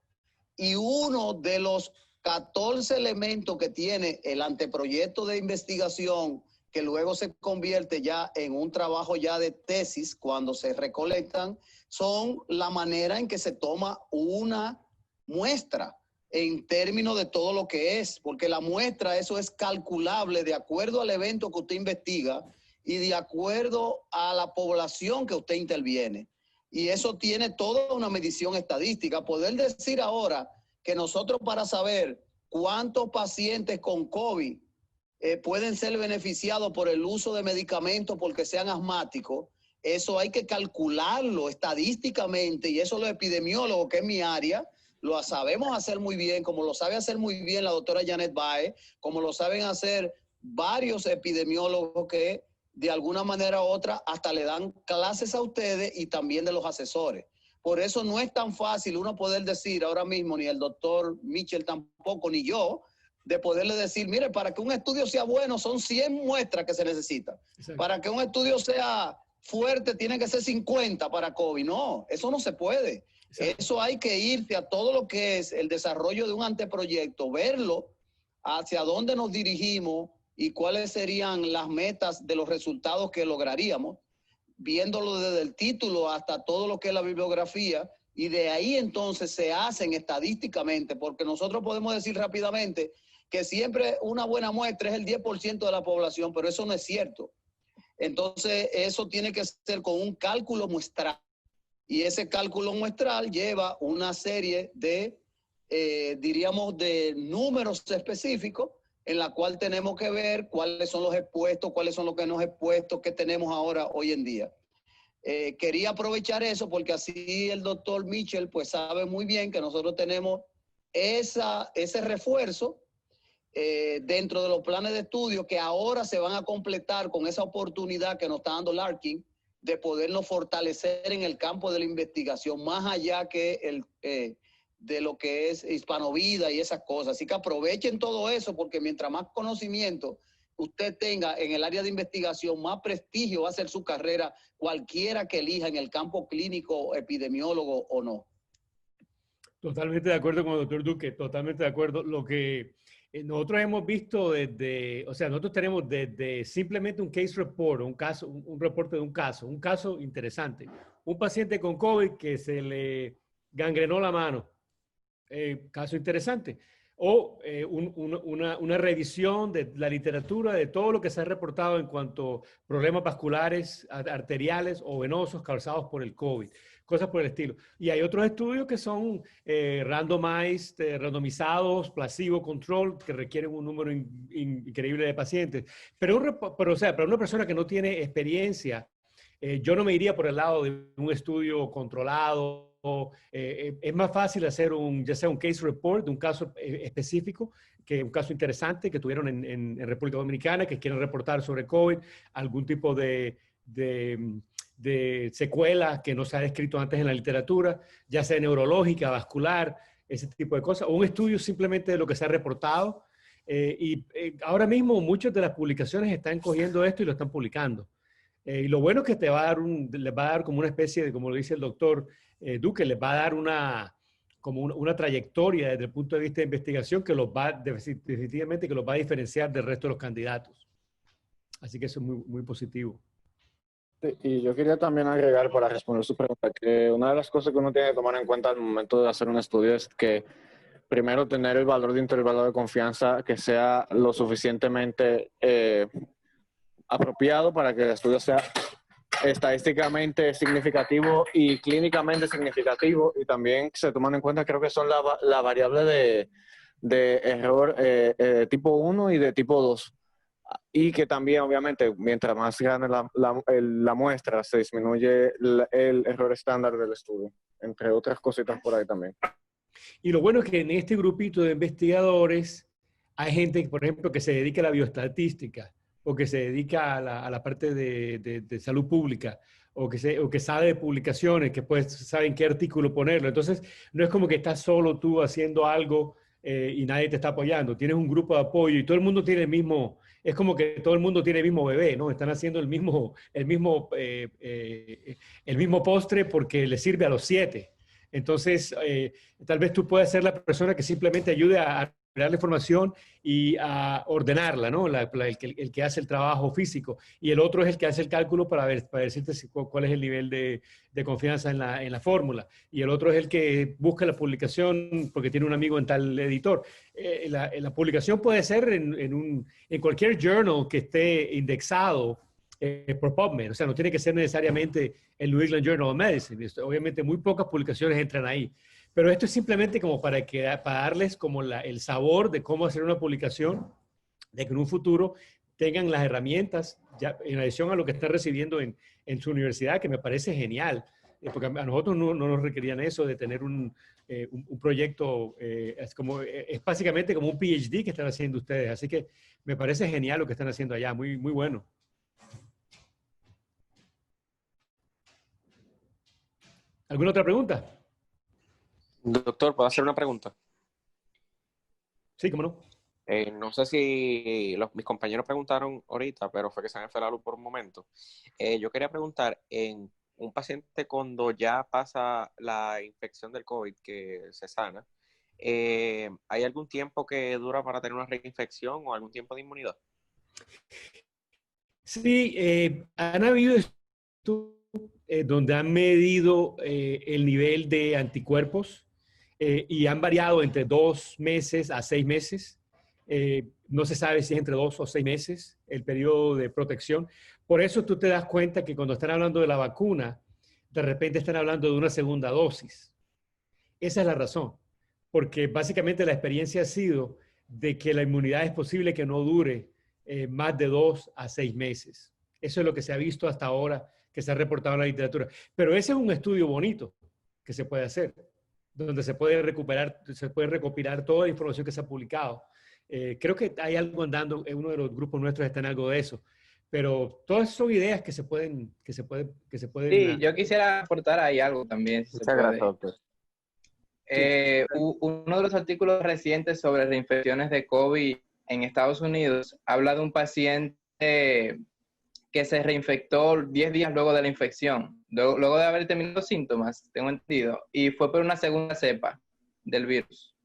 Y uno de los 14 elementos que tiene el anteproyecto de investigación, que luego se convierte ya en un trabajo ya de tesis cuando se recolectan, son la manera en que se toma una muestra en términos de todo lo que es, porque la muestra, eso es calculable de acuerdo al evento que usted investiga y de acuerdo a la población que usted interviene. Y eso tiene toda una medición estadística. Poder decir ahora que nosotros para saber cuántos pacientes con COVID pueden ser beneficiados por el uso de medicamentos porque sean asmáticos, eso hay que calcularlo estadísticamente y eso los epidemiólogos, que es mi área, lo sabemos hacer muy bien, como lo sabe hacer muy bien la doctora Janet Bae, como lo saben hacer varios epidemiólogos que de alguna manera u otra hasta le dan clases a ustedes y también de los asesores. Por eso no es tan fácil uno poder decir ahora mismo, ni el doctor Mitchell tampoco, ni yo, de poderle decir, mire, para que un estudio sea bueno son 100 muestras que se necesitan. Exacto. Para que un estudio sea fuerte tiene que ser 50 para COVID. No, eso no se puede. Exacto. Eso hay que irse a todo lo que es el desarrollo de un anteproyecto, verlo hacia dónde nos dirigimos y cuáles serían las metas de los resultados que lograríamos, viéndolo desde el título hasta todo lo que es la bibliografía, y de ahí entonces se hacen estadísticamente, porque nosotros podemos decir rápidamente que siempre una buena muestra es el 10% de la población, pero eso no es cierto. Entonces, eso tiene que ser con un cálculo muestral. Y ese cálculo muestral lleva una serie de, diríamos, de números específicos en la cual tenemos que ver cuáles son los expuestos, cuáles son los que no expuestos que tenemos ahora, hoy en día. Quería aprovechar eso porque así el doctor Mitchell pues sabe muy bien que nosotros tenemos ese refuerzo dentro de los planes de estudio que ahora se van a completar con esa oportunidad que nos está dando Larkin de podernos fortalecer en el campo de la investigación, más allá que de lo que es Hispanovida y esas cosas. Así que aprovechen todo eso porque mientras más conocimiento usted tenga en el área de investigación, más prestigio va a ser su carrera, cualquiera que elija en el campo clínico, epidemiólogo o no. Totalmente de acuerdo con el doctor Duque, totalmente de acuerdo. Lo que nosotros hemos visto nosotros tenemos desde simplemente un case report, un caso, un reporte de un caso interesante. Un paciente con COVID que se le gangrenó la mano, caso interesante. O una revisión de la literatura de todo lo que se ha reportado en cuanto a problemas vasculares, arteriales o venosos causados por el COVID, cosas por el estilo. Y hay otros estudios que son randomizados, placebo control, que requieren un número increíble de pacientes. Pero una persona que no tiene experiencia Yo no me iría por el lado de un estudio controlado. Es más fácil hacer ya sea un case report de un caso específico, que un caso interesante que tuvieron en República Dominicana, que quieren reportar sobre COVID, algún tipo de secuela que no se ha descrito antes en la literatura, ya sea neurológica, vascular, ese tipo de cosas, o un estudio simplemente de lo que se ha reportado. Ahora mismo muchas de las publicaciones están cogiendo esto y lo están publicando. Y lo bueno es que les va a dar como una especie de, como lo dice el doctor Duque, les va a dar una trayectoria desde el punto de vista de investigación que definitivamente que los va a diferenciar del resto de los candidatos. Así que eso es muy, muy positivo. Sí, y yo quería también agregar para responder su pregunta que una de las cosas que uno tiene que tomar en cuenta al momento de hacer un estudio es que primero tener el valor de intervalo de confianza que sea lo suficientemente apropiado para que el estudio sea estadísticamente significativo y clínicamente significativo, y también se toman en cuenta, creo que son la variable de error tipo 1 y de tipo 2, y que también obviamente mientras más grande la muestra se disminuye el error estándar del estudio, entre otras cositas por ahí también. Y lo bueno es que en este grupito de investigadores hay gente, por ejemplo, que se dedica a la bioestatística, o que se dedica a la parte de salud pública, o que sabe de publicaciones, que pues sabe en qué artículo ponerlo. Entonces, no es como que estás solo tú haciendo algo y nadie te está apoyando. Tienes un grupo de apoyo y todo el mundo tiene el mismo, es como que todo el mundo tiene el mismo bebé, ¿no? Están haciendo el mismo postre porque le sirve a los 7. Entonces, tal vez tú puedas ser la persona que simplemente ayude a crear la información y a ordenarla, ¿no? El que hace el trabajo físico. Y el otro es el que hace el cálculo para decirte cuál es el nivel de confianza en la fórmula. Y el otro es el que busca la publicación porque tiene un amigo en tal editor. La publicación puede ser en cualquier journal que esté indexado por PubMed. O sea, no tiene que ser necesariamente el New England Journal of Medicine. Obviamente muy pocas publicaciones entran ahí. Pero esto es simplemente como para darles como el sabor de cómo hacer una publicación, de que en un futuro tengan las herramientas, ya, en adición a lo que están recibiendo en su universidad, que me parece genial, porque a nosotros no nos requerían eso de tener un proyecto, es básicamente como un PhD que están haciendo ustedes. Así que me parece genial lo que están haciendo allá, muy, muy bueno. ¿Alguna otra pregunta? Doctor, ¿puedo hacer una pregunta? Sí, cómo no. No sé si mis compañeros preguntaron ahorita, pero fue que se me fue la luz por un momento. Yo quería preguntar, en un paciente cuando ya pasa la infección del COVID, que se sana, ¿hay algún tiempo que dura para tener una reinfección o algún tiempo de inmunidad? Sí, han habido estudios donde han medido el nivel de anticuerpos y han variado entre 2 meses a 6 meses. No se sabe si es entre 2 o 6 meses el periodo de protección. Por eso tú te das cuenta que cuando están hablando de la vacuna, de repente están hablando de una segunda dosis. Esa es la razón. Porque básicamente la experiencia ha sido de que la inmunidad es posible que no dure más de 2 a 6 meses. Eso es lo que se ha visto hasta ahora, que se ha reportado en la literatura. Pero ese es un estudio bonito que se puede hacer, donde se puede recopilar toda la información que se ha publicado. Creo que hay algo andando, en uno de los grupos nuestros está en algo de eso. Pero todas son ideas que se pueden. Sí, yo quisiera aportar ahí algo también. Si Muchas gracias, doctor. Uno de los artículos recientes sobre reinfecciones de COVID en Estados Unidos habla de un paciente que se reinfectó 10 días luego de la infección, luego de haber tenido síntomas, tengo entendido, y fue por una segunda cepa del virus,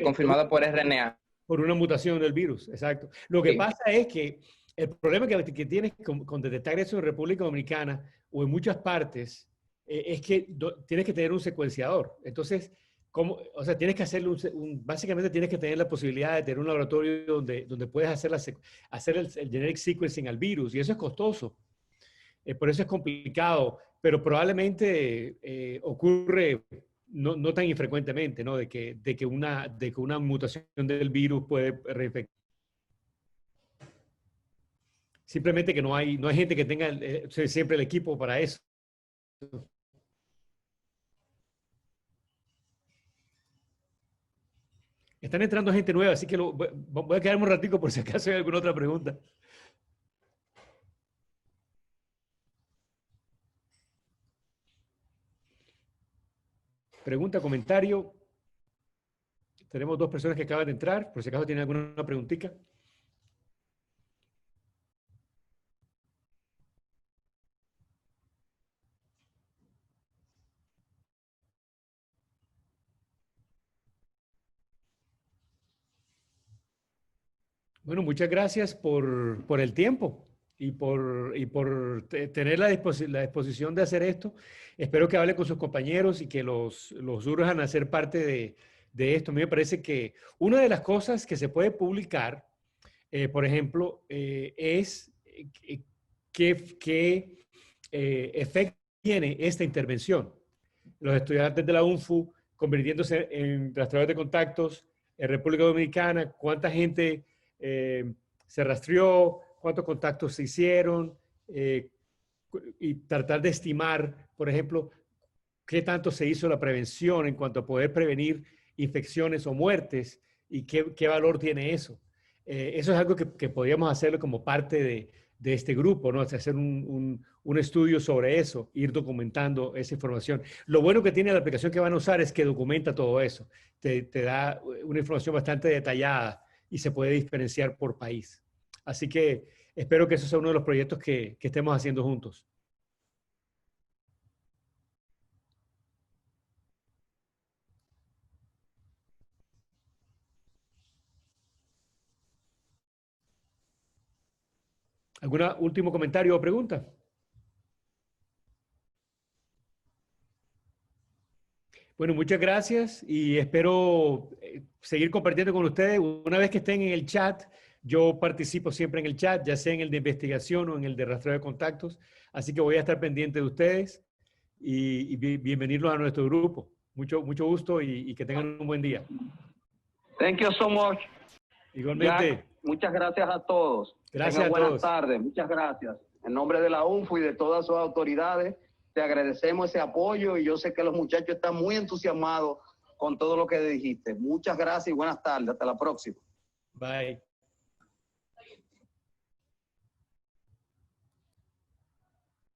confirmado por RNA. Por una mutación del virus, exacto. Lo que pasa es que el problema que tienes con detectar eso en República Dominicana o en muchas partes es que tienes que tener un secuenciador. Entonces, o sea, tienes que hacerle básicamente tienes que tener la posibilidad de tener un laboratorio donde puedes hacer el generic sequencing al virus, y eso es costoso. Por eso es complicado, pero probablemente ocurre no tan infrecuentemente, ¿no? De que una mutación del virus puede reinfectar. Simplemente que no hay gente que tenga siempre el equipo para eso. Están entrando gente nueva, así que voy a quedarme un ratico por si acaso hay alguna otra pregunta. Pregunta, comentario. Tenemos 2 personas que acaban de entrar, por si acaso tienen alguna preguntita. Bueno, muchas gracias por el tiempo y por tener la disposición de hacer esto. Espero que hable con sus compañeros y que los urjan a ser parte de esto. A mí me parece que una de las cosas que se puede publicar, por ejemplo, es qué efecto tiene esta intervención. Los estudiantes de la UNFU convirtiéndose en rastreadores de contactos en República Dominicana, cuánta gente se rastreó, cuántos contactos se hicieron, y tratar de estimar, por ejemplo, qué tanto se hizo la prevención en cuanto a poder prevenir infecciones o muertes y qué valor tiene eso. Eso es algo que podríamos hacerlo como parte de este grupo, ¿no? Hacer un estudio sobre eso, ir documentando esa información. Lo bueno que tiene la aplicación que van a usar es que documenta todo eso. Te da una información bastante detallada y se puede diferenciar por país. Así que espero que eso sea uno de los proyectos que estemos haciendo juntos. ¿Algún último comentario o pregunta? Bueno, muchas gracias y espero seguir compartiendo con ustedes. Una vez que estén en el chat, yo participo siempre en el chat, ya sea en el de investigación o en el de rastreo de contactos. Así que voy a estar pendiente de ustedes y bienvenidos a nuestro grupo. Mucho gusto y que tengan un buen día. Thank you so much. Igualmente. Jack, muchas gracias a todos. Gracias a buenas todos. tardes, muchas gracias. En nombre de la UNFU y de todas sus autoridades, te agradecemos ese apoyo y yo sé que los muchachos están muy entusiasmados con todo lo que dijiste. Muchas gracias y buenas tardes. Hasta la próxima. Bye.